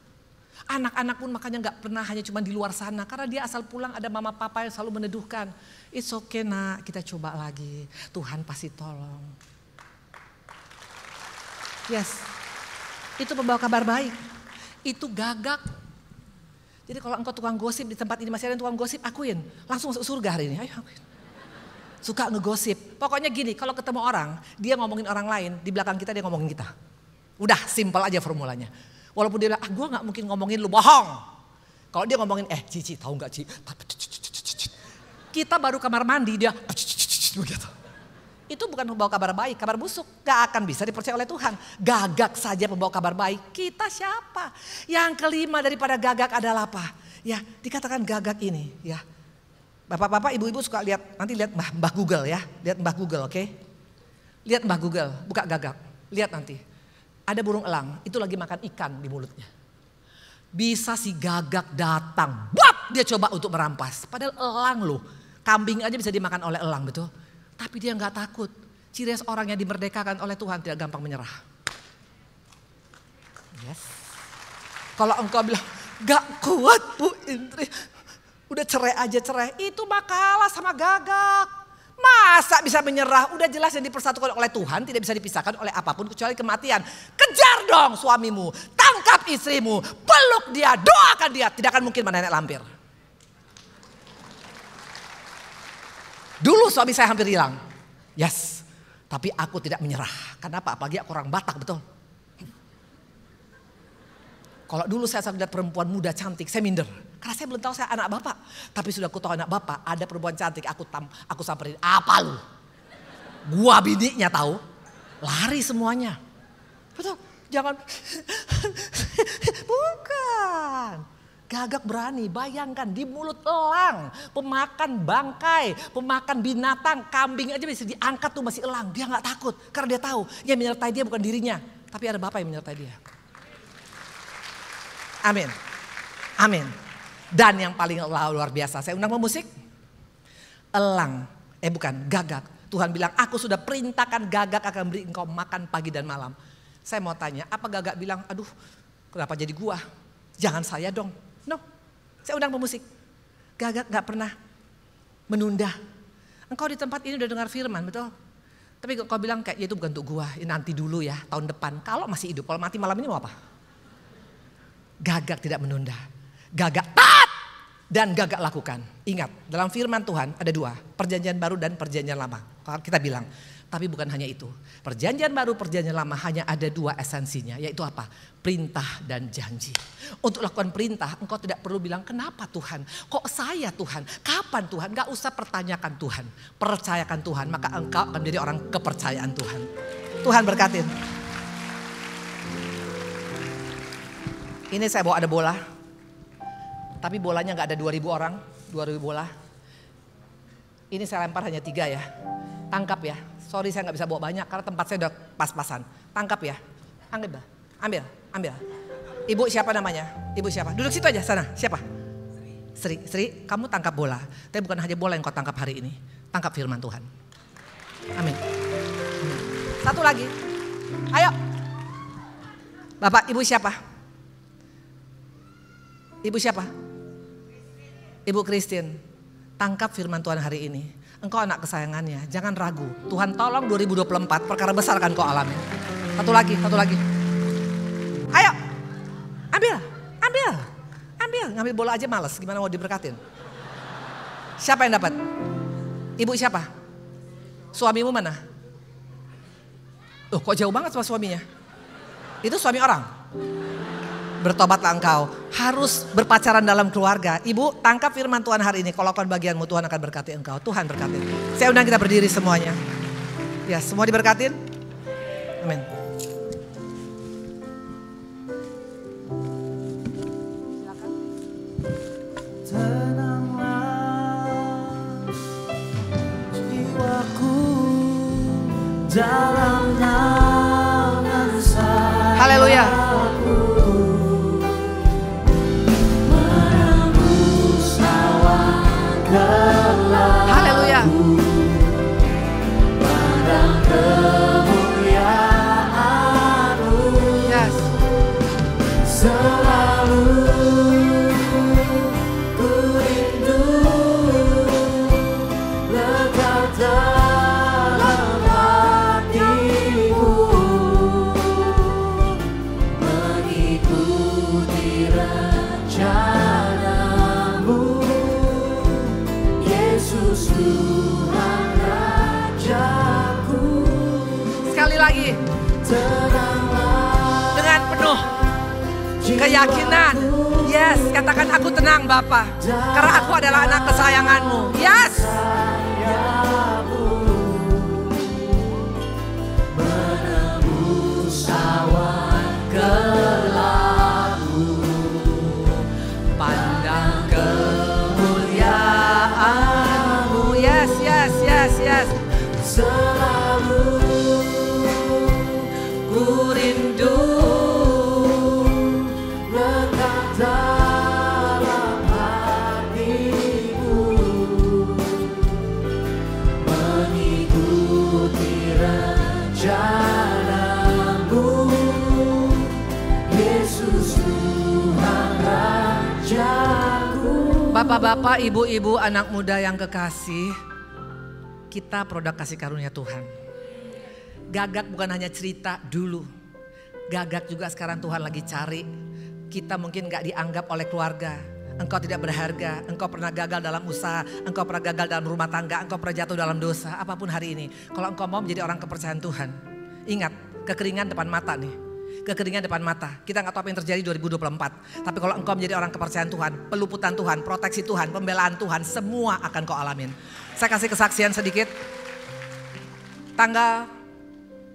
Anak-anak pun makanya gak pernah hanya cuma di luar sana. Karena dia asal pulang ada mama papa yang selalu meneduhkan. It's okay nak, kita coba lagi. Tuhan pasti tolong. Yes, itu pembawa kabar baik. Itu gagak. Jadi kalau engkau tukang gosip di tempat ini masih ada tukang gosip, akuin. Langsung masuk surga hari ini, ayo akuin. Suka ngegosip. Pokoknya gini, kalau ketemu orang, dia ngomongin orang lain, di belakang kita dia ngomongin kita. Udah simpel aja formulanya. Walaupun dia bilang, gue gak mungkin ngomongin lu, bohong. Kalau dia ngomongin, Cici tahu gak Ci? Kita baru kamar mandi, dia begitu. Itu bukan pembawa kabar baik, kabar busuk. Gak akan bisa dipercaya oleh Tuhan. Gagak saja pembawa kabar baik. Kita siapa? Yang kelima daripada gagak adalah apa? Ya dikatakan gagak ini ya. Bapak-bapak, ibu-ibu suka lihat, nanti lihat Mbah Google ya. Lihat Mbah Google, oke? Lihat Mbah Google, buka gagak. Lihat nanti. Ada burung elang, itu lagi makan ikan di mulutnya. Bisa si gagak datang, buat dia coba untuk merampas. Padahal elang loh, kambing aja bisa dimakan oleh elang, betul? Tapi dia gak takut. Ciri khas orang yang dimerdekakan oleh Tuhan tidak gampang menyerah. Yes. Kalau engkau bilang, gak kuat Bu Indri. Udah cerai aja cerai. Itu makalah sama gagak. Masa bisa menyerah? Udah jelas yang dipersatukan oleh Tuhan tidak bisa dipisahkan oleh apapun kecuali kematian. Kejar dong suamimu. Tangkap istrimu. Peluk dia. Doakan dia. Tidak akan mungkin menenek lampir. Dulu suami saya hampir hilang. Yes. Tapi aku tidak menyerah. Kenapa? Apalagi aku orang Batak, betul. Kalau dulu saya lihat perempuan muda cantik, saya minder. Karena saya belum tahu saya anak Bapak. Tapi sudah aku tahu anak Bapak, ada perempuan cantik, aku samperin. Apa lu? Gua bininya tahu. Lari semuanya. Betul, jangan. Bukan. Gagak berani, bayangkan di mulut elang, pemakan bangkai, pemakan binatang, kambing aja bisa diangkat tuh masih elang. Dia gak takut karena dia tahu yang menyertai dia bukan dirinya, tapi ada Bapa yang menyertai dia. Amin, amin. Dan yang paling luar biasa, saya undang pemusik. Gagak. Tuhan bilang, aku sudah perintahkan gagak akan beri engkau makan pagi dan malam. Saya mau tanya, apa gagak bilang, aduh kenapa jadi gua? Jangan saya dong. No, saya undang pemusik. Gagak gak pernah menunda. Engkau di tempat ini udah dengar firman, betul? Tapi kau bilang kayak itu bukan untuk gua, ini nanti dulu ya, tahun depan. Kalau masih hidup, kalau mati malam ini mau apa? Gagak tidak menunda. Gagak taat dan gagak lakukan. Ingat, dalam firman Tuhan ada dua, perjanjian baru dan perjanjian lama. Kita bilang, tapi bukan hanya itu. Perjanjian baru, perjanjian lama hanya ada dua esensinya, yaitu apa? Perintah dan janji. Untuk lakukan perintah, engkau tidak perlu bilang, kenapa Tuhan? Kok saya Tuhan? Kapan Tuhan? Gak usah pertanyakan Tuhan. Percayakan Tuhan, maka engkau akan menjadi orang kepercayaan Tuhan. Tuhan berkatin. Ini saya bawa ada bola. Tapi bolanya gak ada 2.000 orang, 2.000 bola. Ini saya lempar hanya 3 ya. Tangkap ya. Sorry saya gak bisa bawa banyak karena tempat saya udah pas-pasan. Tangkap ya. Ambil. Ibu siapa namanya? Ibu siapa? Duduk situ aja sana. Siapa? Sri, kamu tangkap bola. Tapi bukan hanya bola yang kau tangkap hari ini. Tangkap firman Tuhan. Amin. Satu lagi. Ayo. Bapak, ibu siapa? Ibu siapa? Ibu Christine. Tangkap firman Tuhan hari ini. Engkau anak kesayangannya, jangan ragu. Tuhan tolong 2024 perkara besar akan kau alami. Satu lagi. Ayo, ambil. Ngambil bola aja males, gimana mau diberkatin? Siapa yang dapat? Ibu siapa? Suamimu mana? Kok jauh banget sama suaminya? Itu suami orang. Bertobatlah engkau, harus berpacaran dalam keluarga. Ibu, tangkap firman Tuhan hari ini. Kalau lakukan bagianmu, Tuhan akan berkati engkau. Tuhan berkati. Saya undang kita berdiri semuanya. Ya, semua diberkatin. Amin. Tenanglah jiwaku dalam naungan sayapmu. Haleluya. Haleluya. Pandang kemuliaan-Mu. Yes. Selalu ku rindu lekat dalam hatimu, mengikuti rencana-Mu. Yesus Tuhan Rajaku. Sekali lagi. Dengan penuh keyakinan. Yes, katakan aku tenang Bapa. Karena aku adalah anak kesayangan-Mu. Yes. Menembus awan gelap-Mu, Pandang kemuliaan-Mu. Yes. selalu ku rindu lekat dalam hatimu, mengikuti rencana-Mu. Yesus Tuhan Rajaku. Bapak-bapak, ibu-ibu, anak muda yang kekasih, kita produk kasih karunia Tuhan. Gagak bukan hanya cerita dulu. Gagak juga sekarang Tuhan lagi cari. Kita mungkin gak dianggap oleh keluarga. Engkau tidak berharga, engkau pernah gagal dalam usaha, engkau pernah gagal dalam rumah tangga, engkau pernah jatuh dalam dosa. Apapun hari ini, kalau engkau mau menjadi orang kepercayaan Tuhan, ingat kekeringan depan mata nih. kekeringan depan mata. Kita nggak tahu apa yang terjadi 2024. Tapi kalau engkau menjadi orang kepercayaan Tuhan, peluputan Tuhan, proteksi Tuhan, pembelaan Tuhan, semua akan kau alamin. Saya kasih kesaksian sedikit. Tanggal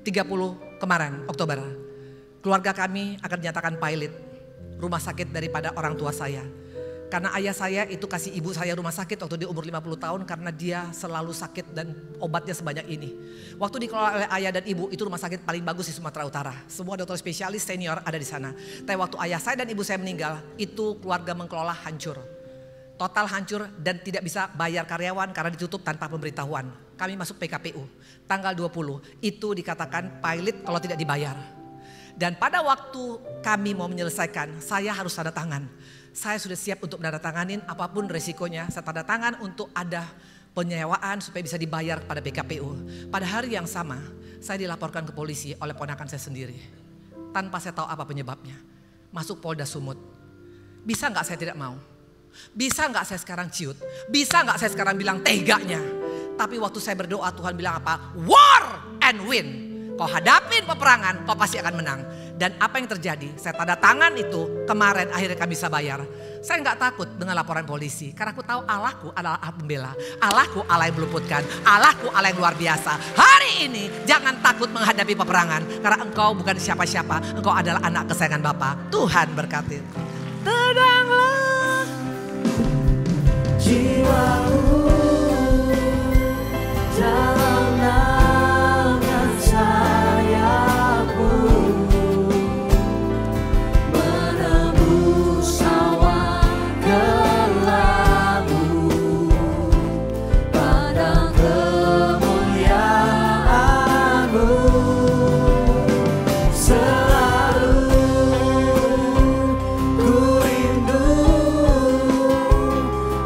30 kemarin, Oktober, keluarga kami akan dinyatakan pilot rumah sakit daripada orang tua saya. Karena ayah saya itu kasih ibu saya rumah sakit waktu dia umur 50 tahun karena dia selalu sakit dan obatnya sebanyak ini. Waktu dikelola oleh ayah dan ibu itu rumah sakit paling bagus di Sumatera Utara. Semua dokter spesialis senior ada di sana. Tapi waktu ayah saya dan ibu saya meninggal itu keluarga mengelola hancur. Total hancur dan tidak bisa bayar karyawan karena ditutup tanpa pemberitahuan. Kami masuk PKPU tanggal 20 itu dikatakan pilot kalau tidak dibayar. Dan pada waktu kami mau menyelesaikan saya harus tanda tangan. Saya sudah siap untuk menandatanganin apapun resikonya. Saya tanda tangan untuk ada penyewaan supaya bisa dibayar pada PKPU. Pada hari yang sama saya dilaporkan ke polisi oleh ponakan saya sendiri. Tanpa saya tahu apa penyebabnya. Masuk Polda Sumut. Bisa gak saya tidak mau? Bisa gak saya sekarang ciut? Bisa gak saya sekarang bilang teganya? Tapi waktu saya berdoa Tuhan bilang apa? War and win. Kau hadapin peperangan, kau pasti akan menang. Dan apa yang terjadi? Saya tanda tangan itu kemarin akhirnya kami bisa bayar. Saya nggak takut dengan laporan polisi. Karena aku tahu Allahku adalah Allah pembela. Allahku Allah yang meluputkan. Allahku Allah yang luar biasa. Hari ini jangan takut menghadapi peperangan. Karena engkau bukan siapa-siapa. Engkau adalah anak kesayangan Bapa. Tuhan berkati. Tenanglah jiwaku dalam naungan sayapmu, menembus awan gelapmu, padang kemuliaanmu, selalu ku rindu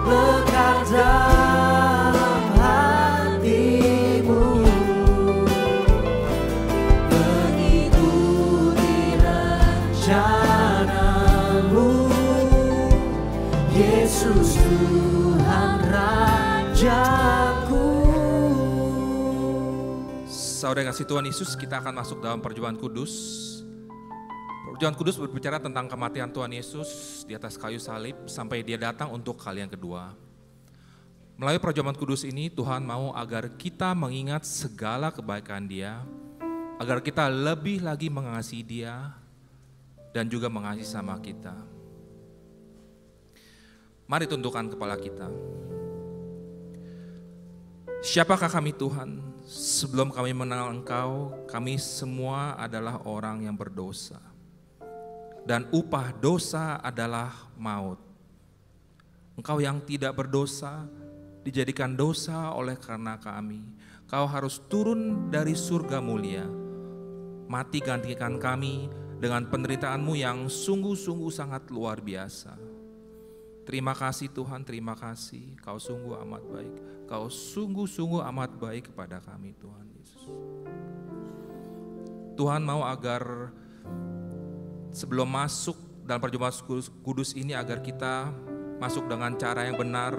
lekat dalam hatimu, mengikuti rencanamu, Yesus Tuhan Rajaku. Saudara kasih Tuhan Yesus, kita akan masuk dalam perjumpaan kudus. Perjumpaan kudus berbicara tentang kematian Tuhan Yesus di atas kayu salib sampai dia datang untuk kali yang kedua. Melalui perjumpaan kudus ini Tuhan mau agar kita mengingat segala kebaikan Dia, agar kita lebih lagi mengasihi Dia dan juga mengasihi sama kita. Mari tundukkan kepala kita. Siapakah kami Tuhan? Sebelum kami mengenal Engkau, kami semua adalah orang yang berdosa. Dan upah dosa adalah maut. Engkau yang tidak berdosa, dijadikan dosa oleh karena kami. Kau harus turun dari surga mulia, mati gantikan kami dengan penderitaan-Mu yang sungguh-sungguh sangat luar biasa. Terima kasih Tuhan, terima kasih. Kau sungguh amat baik. Kau sungguh-sungguh amat baik kepada kami Tuhan Yesus. Tuhan mau agar sebelum masuk dalam perjumpaan kudus ini agar kita masuk dengan cara yang benar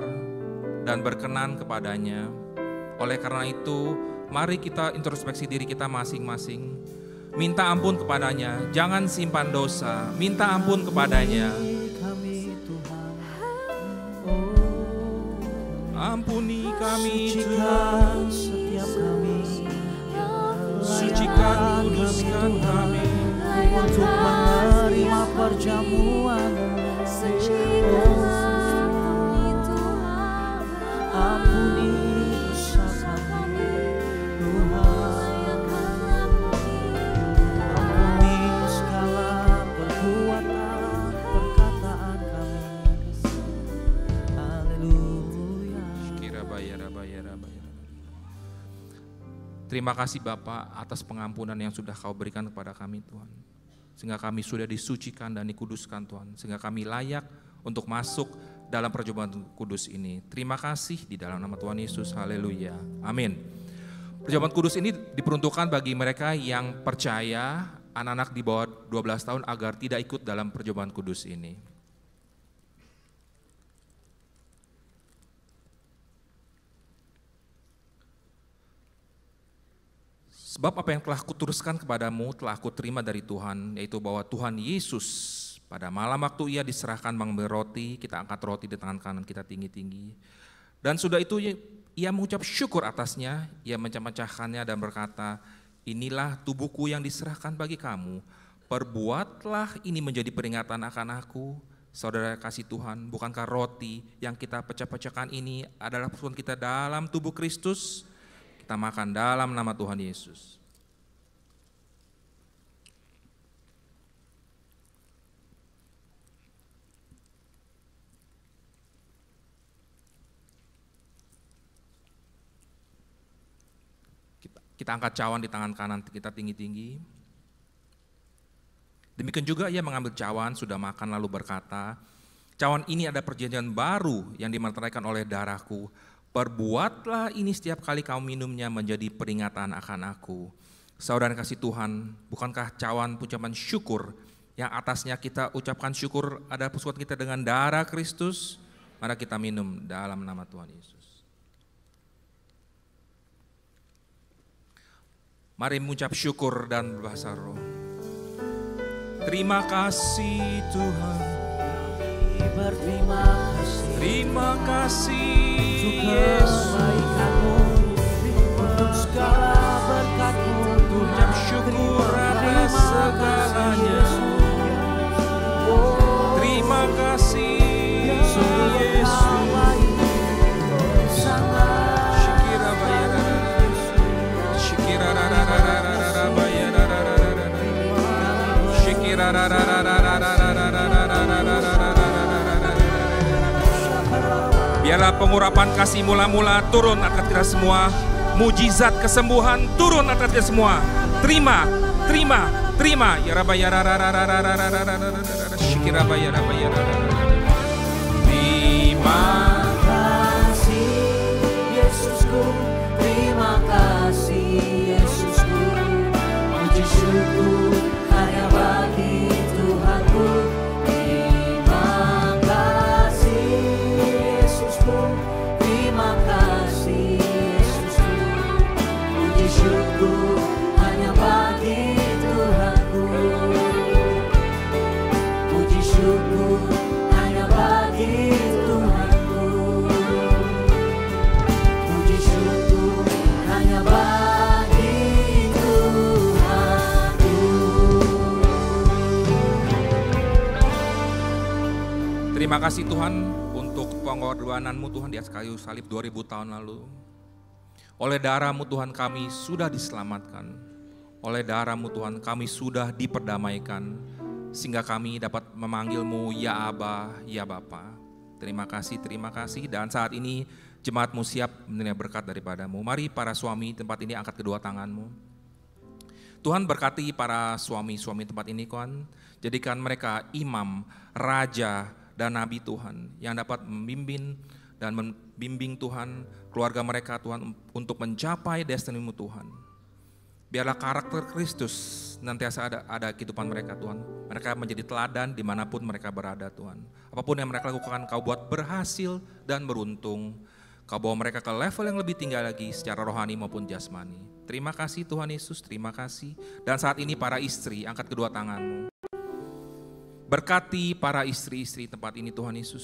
dan berkenan kepadanya. Oleh karena itu, mari kita introspeksi diri kita masing-masing. Minta ampun kepadanya, jangan simpan dosa. Minta ampun kepadanya. Ampuni kami Tuhan, setiap kami, sucikan, kuduskan kami, untuk menerima perjamuan. Ampuni dosa kami, Tuhan. Ampuni segala perbuatan, perkataan kami. Haleluya. Terima kasih Bapa atas pengampunan yang sudah Kau berikan kepada kami Tuhan. Sehingga kami sudah disucikan dan dikuduskan Tuhan. Sehingga kami layak untuk masuk dalam perjumpaan kudus ini. Terima kasih di dalam nama Tuhan Yesus. Haleluya. Amin. Perjumpaan kudus ini diperuntukkan bagi mereka yang percaya, anak-anak di bawah 12 tahun agar tidak ikut dalam perjumpaan kudus ini. Sebab apa yang telah kuteruskan kepadamu telah aku terima dari Tuhan, yaitu bahwa Tuhan Yesus pada malam waktu ia diserahkan mengambil roti, kita angkat roti di tangan kanan kita tinggi-tinggi. Dan sudah itu ia mengucap syukur atasnya, ia mencah-mecahkannya dan berkata, inilah tubuhku yang diserahkan bagi kamu, perbuatlah ini menjadi peringatan akan aku. Saudara kasih Tuhan, bukankah roti yang kita pecah-pecahkan ini adalah persekutuan kita dalam tubuh Kristus? Kita makan dalam nama Tuhan Yesus. Kita angkat cawan di tangan kanan kita tinggi-tinggi. Demikian juga ia mengambil cawan, sudah makan lalu berkata, cawan ini ada perjanjian baru yang dimeteraikan oleh darahku. Perbuatlah ini setiap kali kamu minumnya menjadi peringatan akan aku. Saudara kasih Tuhan, bukankah cawan ucapan syukur yang atasnya kita ucapkan syukur ada persekutuan kita dengan darah Kristus? Mari kita minum dalam nama Tuhan Yesus. Mari mengucap syukur dan berbahasa roh. Terima kasih Tuhan. Berterima kasih. Terima kasih Yesus. Kebaikanmu untuk segala berkat-Mu. Ucap syukur atas segalanya. Terima kasih Yesus. Shikira bayara. Shikira bayara. Shikira biarlah pengurapan kasih mula-mula turun atas kita semua. Mujizat kesembuhan turun atas kita semua. Terima, terima, terima. Ya Rabbi ya Shikira bayara bayara. Terima kasih Yesusku, terima kasih Yesusku. Puji syukur hanya bagi Tuhanku. Terima kasih Yesusku, terima kasih Yesusku. Puji syukur hanya bagi Tuhanku. Puji syukur hanya bagi Tuhanku. Puji syukur hanya bagi Tuhanku. Terima kasih Tuhan untuk pengorbanan-Mu Tuhan di atas kayu salib 2000 tahun lalu. Oleh darah-Mu Tuhan kami sudah diselamatkan. Oleh darah-Mu Tuhan kami sudah diperdamaikan. Sehingga kami dapat memanggil-Mu ya Aba, ya Bapa. Terima kasih, terima kasih. Dan saat ini jemaat-Mu siap menerima berkat daripada-Mu. Mari para suami tempat ini angkat kedua tangan-Mu. Tuhan berkati para suami-suami tempat ini Tuhan. Jadikan mereka imam, raja, dan nabi Tuhan yang dapat membimbing dan membimbing Tuhan keluarga mereka Tuhan untuk mencapai destiny-Mu Tuhan. Biarlah karakter Kristus nantiasa ada kehidupan mereka Tuhan. Mereka menjadi teladan dimanapun mereka berada Tuhan. Apapun yang mereka lakukan Kau buat berhasil dan beruntung. Kau bawa mereka ke level yang lebih tinggi lagi secara rohani maupun jasmani. Terima kasih Tuhan Yesus, terima kasih. Dan saat ini para istri angkat kedua tangan-Mu. Berkati para istri-istri tempat ini Tuhan Yesus.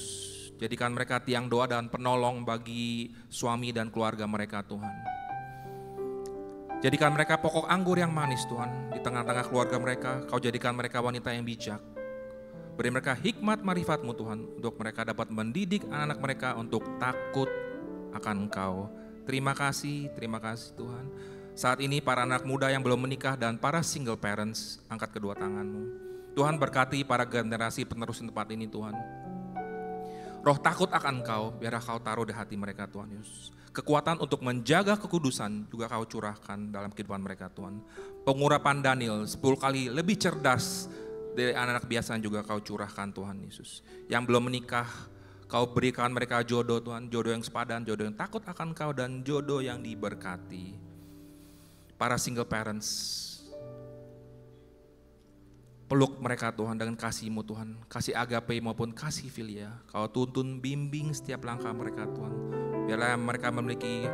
Jadikan mereka tiang doa dan penolong bagi suami dan keluarga mereka Tuhan. Jadikan mereka pokok anggur yang manis Tuhan. Di tengah-tengah keluarga mereka, Kau jadikan mereka wanita yang bijak. Beri mereka hikmat marifat-Mu Tuhan. Untuk mereka dapat mendidik anak-anak mereka untuk takut akan Engkau. Terima kasih Tuhan. Saat ini para anak muda yang belum menikah dan para single parents, angkat kedua tangan-Mu. Tuhan berkati para generasi penerus tempat ini Tuhan. Roh takut akan Engkau, biarlah Kau taruh di hati mereka Tuhan Yesus. Kekuatan untuk menjaga kekudusan juga Kau curahkan dalam kehidupan mereka Tuhan. Pengurapan Daniel 10 kali lebih cerdas dari anak-anak biasa juga Kau curahkan Tuhan Yesus. Yang belum menikah, Kau berikan mereka jodoh Tuhan, jodoh yang sepadan, jodoh yang takut akan Kau, dan jodoh yang diberkati. Para single parents, peluk mereka Tuhan dengan kasih-Mu Tuhan, kasih agape maupun kasih filia. Kau tuntun bimbing setiap langkah mereka Tuhan. Biarlah mereka memiliki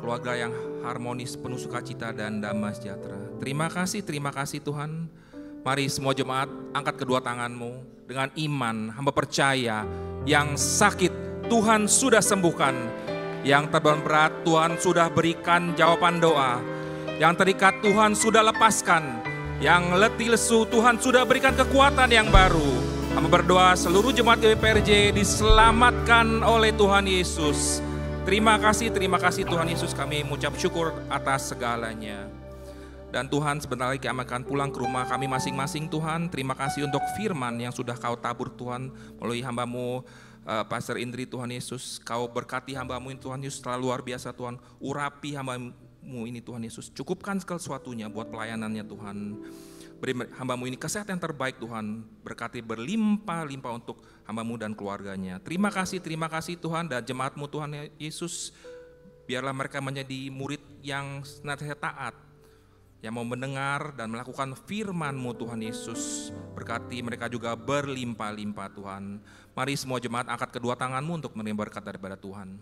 keluarga yang harmonis, penuh sukacita dan damai sejahtera. Terima kasih Tuhan. Mari semua jemaat angkat kedua tanganmu dengan iman. Hamba percaya yang sakit Tuhan sudah sembuhkan, yang terbeban berat Tuhan sudah berikan jawaban doa, yang terikat Tuhan sudah lepaskan, yang letih lesu Tuhan sudah berikan kekuatan yang baru. Hamba berdoa seluruh jemaat GBPRJ diselamatkan oleh Tuhan Yesus. Terima kasih Tuhan Yesus, kami mengucap syukur atas segalanya. Dan Tuhan sebentar lagi kami akan pulang ke rumah kami masing-masing Tuhan. Terima kasih untuk firman yang sudah kau tabur Tuhan melalui hambamu Pastor Indri Tuhan Yesus. Kau berkati hambamu ini Tuhan Yesus terlalu luar biasa Tuhan. Urapi hambamu ini Tuhan Yesus. Cukupkan segala sesuatunya buat pelayanannya Tuhan. Beri hambamu ini kesehatan yang terbaik Tuhan. Berkati berlimpah-limpah untuk hambamu dan keluarganya. Terima kasih Tuhan dan jemaatmu Tuhan Yesus. Biarlah mereka menjadi murid yang senantiasa taat, yang mau mendengar dan melakukan firman-Mu Tuhan Yesus. Berkati mereka juga berlimpah-limpah Tuhan. Mari semua jemaat angkat kedua tanganmu untuk menerima berkat daripada Tuhan.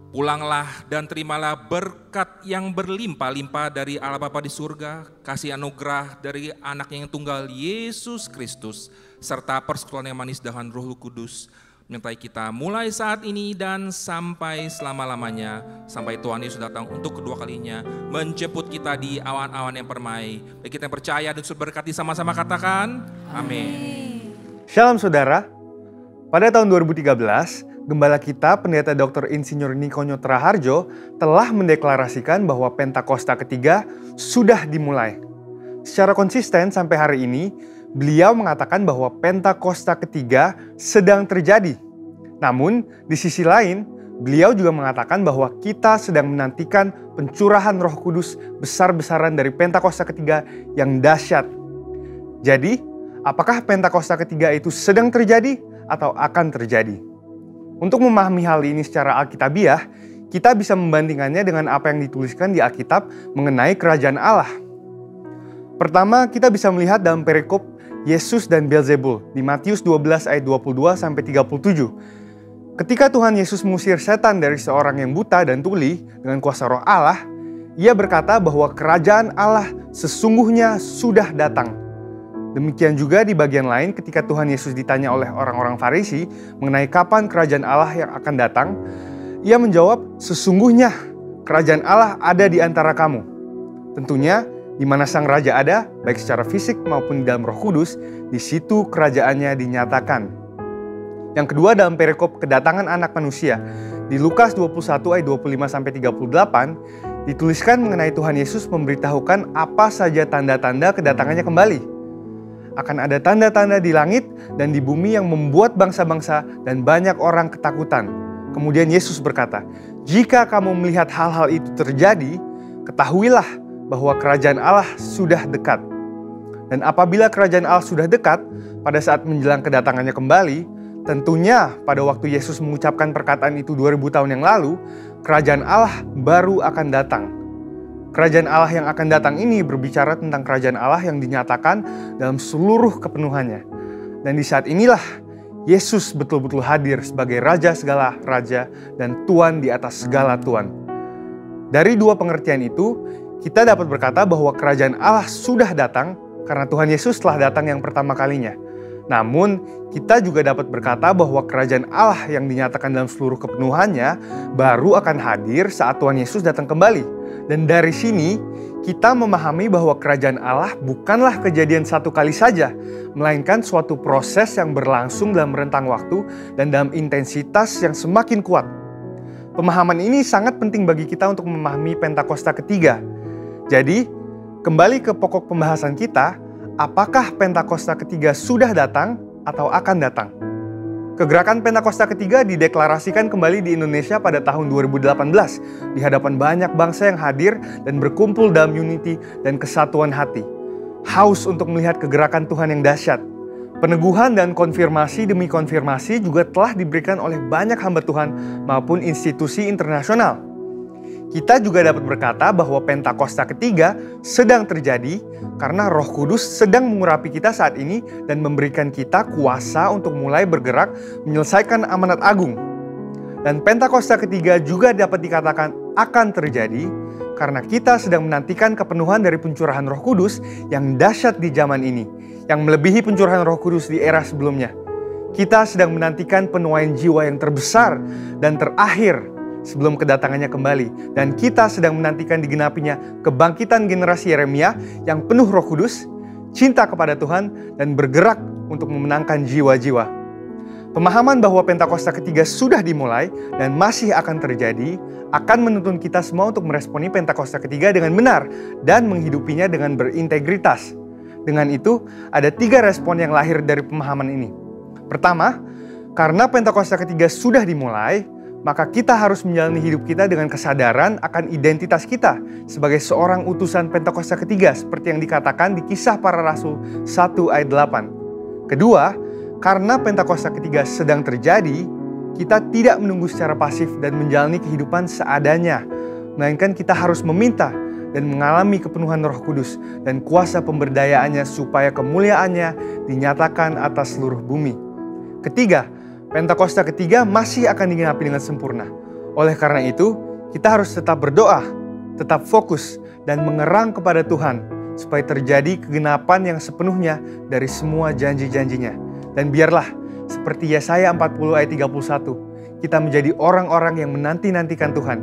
Pulanglah dan terimalah berkat yang berlimpah-limpah dari Allah Bapa di surga, kasih anugerah dari Anak-Nya yang tunggal Yesus Kristus, serta persekutuan yang manis dengan Roh Kudus menyertai kita mulai saat ini dan sampai selama-lamanya, sampai Tuhan Yesus datang untuk kedua kalinya menjemput kita di awan-awan yang permai. Bagi kita yang percaya dan sudah berkati sama-sama katakan amin. Shalom saudara. Pada tahun 2013, Gembala kita, Pendeta Dr. Insinyur Nikonyo Traharjo, telah mendeklarasikan bahwa Pentakosta ketiga sudah dimulai. Secara konsisten sampai hari ini, beliau mengatakan bahwa Pentakosta ketiga sedang terjadi. Namun, di sisi lain, beliau juga mengatakan bahwa kita sedang menantikan pencurahan Roh Kudus besar-besaran dari Pentakosta ketiga yang dahsyat. Jadi, apakah Pentakosta ketiga itu sedang terjadi atau akan terjadi? Untuk memahami hal ini secara alkitabiah, kita bisa membandingkannya dengan apa yang dituliskan di Alkitab mengenai kerajaan Allah. Pertama, kita bisa melihat dalam perikop Yesus dan Beelzebul di Matius 12 ayat 22-37. Ketika Tuhan Yesus mengusir setan dari seorang yang buta dan tuli dengan kuasa Roh Allah, Ia berkata bahwa kerajaan Allah sesungguhnya sudah datang. Demikian juga di bagian lain ketika Tuhan Yesus ditanya oleh orang-orang Farisi mengenai kapan kerajaan Allah yang akan datang, Ia menjawab, sesungguhnya kerajaan Allah ada di antara kamu. Tentunya di mana sang raja ada, baik secara fisik maupun di dalam Roh Kudus, di situ kerajaannya dinyatakan. Yang kedua dalam perikop kedatangan anak manusia, di Lukas 21 ayat 25-38, dituliskan mengenai Tuhan Yesus memberitahukan apa saja tanda-tanda kedatangannya kembali. Akan ada tanda-tanda di langit dan di bumi yang membuat bangsa-bangsa dan banyak orang ketakutan. Kemudian Yesus berkata, jika kamu melihat hal-hal itu terjadi, ketahuilah bahwa kerajaan Allah sudah dekat. Dan apabila kerajaan Allah sudah dekat, pada saat menjelang kedatangannya kembali, tentunya pada waktu Yesus mengucapkan perkataan itu 2000 tahun yang lalu, kerajaan Allah baru akan datang. Kerajaan Allah yang akan datang ini berbicara tentang kerajaan Allah yang dinyatakan dalam seluruh kepenuhannya. Dan di saat inilah Yesus betul-betul hadir sebagai Raja segala Raja dan Tuan di atas segala Tuan. Dari dua pengertian itu, kita dapat berkata bahwa kerajaan Allah sudah datang karena Tuhan Yesus telah datang yang pertama kalinya. Namun, kita juga dapat berkata bahwa kerajaan Allah yang dinyatakan dalam seluruh kepenuhannya baru akan hadir saat Tuhan Yesus datang kembali. Dan dari sini, kita memahami bahwa kerajaan Allah bukanlah kejadian satu kali saja, melainkan suatu proses yang berlangsung dalam rentang waktu dan dalam intensitas yang semakin kuat. Pemahaman ini sangat penting bagi kita untuk memahami Pentakosta ketiga. Jadi, kembali ke pokok pembahasan kita, apakah Pentakosta ketiga sudah datang atau akan datang? Kegerakan Pentakosta ketiga dideklarasikan kembali di Indonesia pada tahun 2018 di hadapan banyak bangsa yang hadir dan berkumpul dalam unity dan kesatuan hati. Haus untuk melihat kegerakan Tuhan yang dahsyat. Peneguhan dan konfirmasi demi konfirmasi juga telah diberikan oleh banyak hamba Tuhan maupun institusi internasional. Kita juga dapat berkata bahwa Pentakosta ketiga sedang terjadi karena Roh Kudus sedang mengurapi kita saat ini dan memberikan kita kuasa untuk mulai bergerak menyelesaikan amanat agung. Dan Dan Pentakosta ketiga juga dapat dikatakan akan terjadi karena kita sedang menantikan kepenuhan dari pencurahan Roh Kudus yang dahsyat di zaman ini, yang melebihi pencurahan Roh Kudus di era sebelumnya. Kita sedang menantikan penuaian jiwa yang terbesar dan terakhir sebelum kedatangannya kembali. Dan kita sedang menantikan digenapinya kebangkitan generasi Yeremia yang penuh Roh Kudus, cinta kepada Tuhan, dan bergerak untuk memenangkan jiwa-jiwa. Pemahaman bahwa Pentakosta ketiga sudah dimulai dan masih akan terjadi akan menuntun kita semua untuk meresponi Pentakosta ketiga dengan benar dan menghidupinya dengan berintegritas. Dengan itu, ada 3 respon yang lahir dari pemahaman ini. Pertama, karena Pentakosta ketiga sudah dimulai, maka kita harus menjalani hidup kita dengan kesadaran akan identitas kita sebagai seorang utusan Pentakosta ketiga seperti yang dikatakan di Kisah Para Rasul 1 ayat 8. Kedua, karena Pentakosta ketiga sedang terjadi, kita tidak menunggu secara pasif dan menjalani kehidupan seadanya, melainkan kita harus meminta dan mengalami kepenuhan Roh Kudus dan kuasa pemberdayaannya supaya kemuliaannya dinyatakan atas seluruh bumi. Ketiga, Pentakosta ketiga masih akan digenapi dengan sempurna. Oleh karena itu, kita harus tetap berdoa, tetap fokus, dan mengerang kepada Tuhan supaya terjadi kegenapan yang sepenuhnya dari semua janji-janjinya. Dan biarlah seperti Yesaya 40 ayat 31, kita menjadi orang-orang yang menanti-nantikan Tuhan,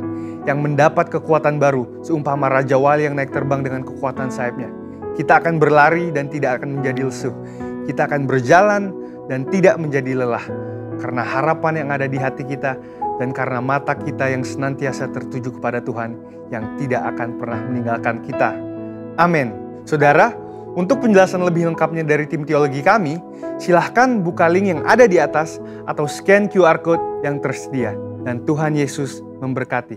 yang mendapat kekuatan baru seumpama Raja Wali yang naik terbang dengan kekuatan sayapnya. Kita akan berlari dan tidak akan menjadi lesu. Kita akan berjalan dan tidak menjadi lelah. Karena harapan yang ada di hati kita dan karena mata kita yang senantiasa tertuju kepada Tuhan yang tidak akan pernah meninggalkan kita. Amin. Saudara, untuk penjelasan lebih lengkapnya dari tim teologi kami, silahkan buka link yang ada di atas atau scan QR Code yang tersedia. Dan Tuhan Yesus memberkati.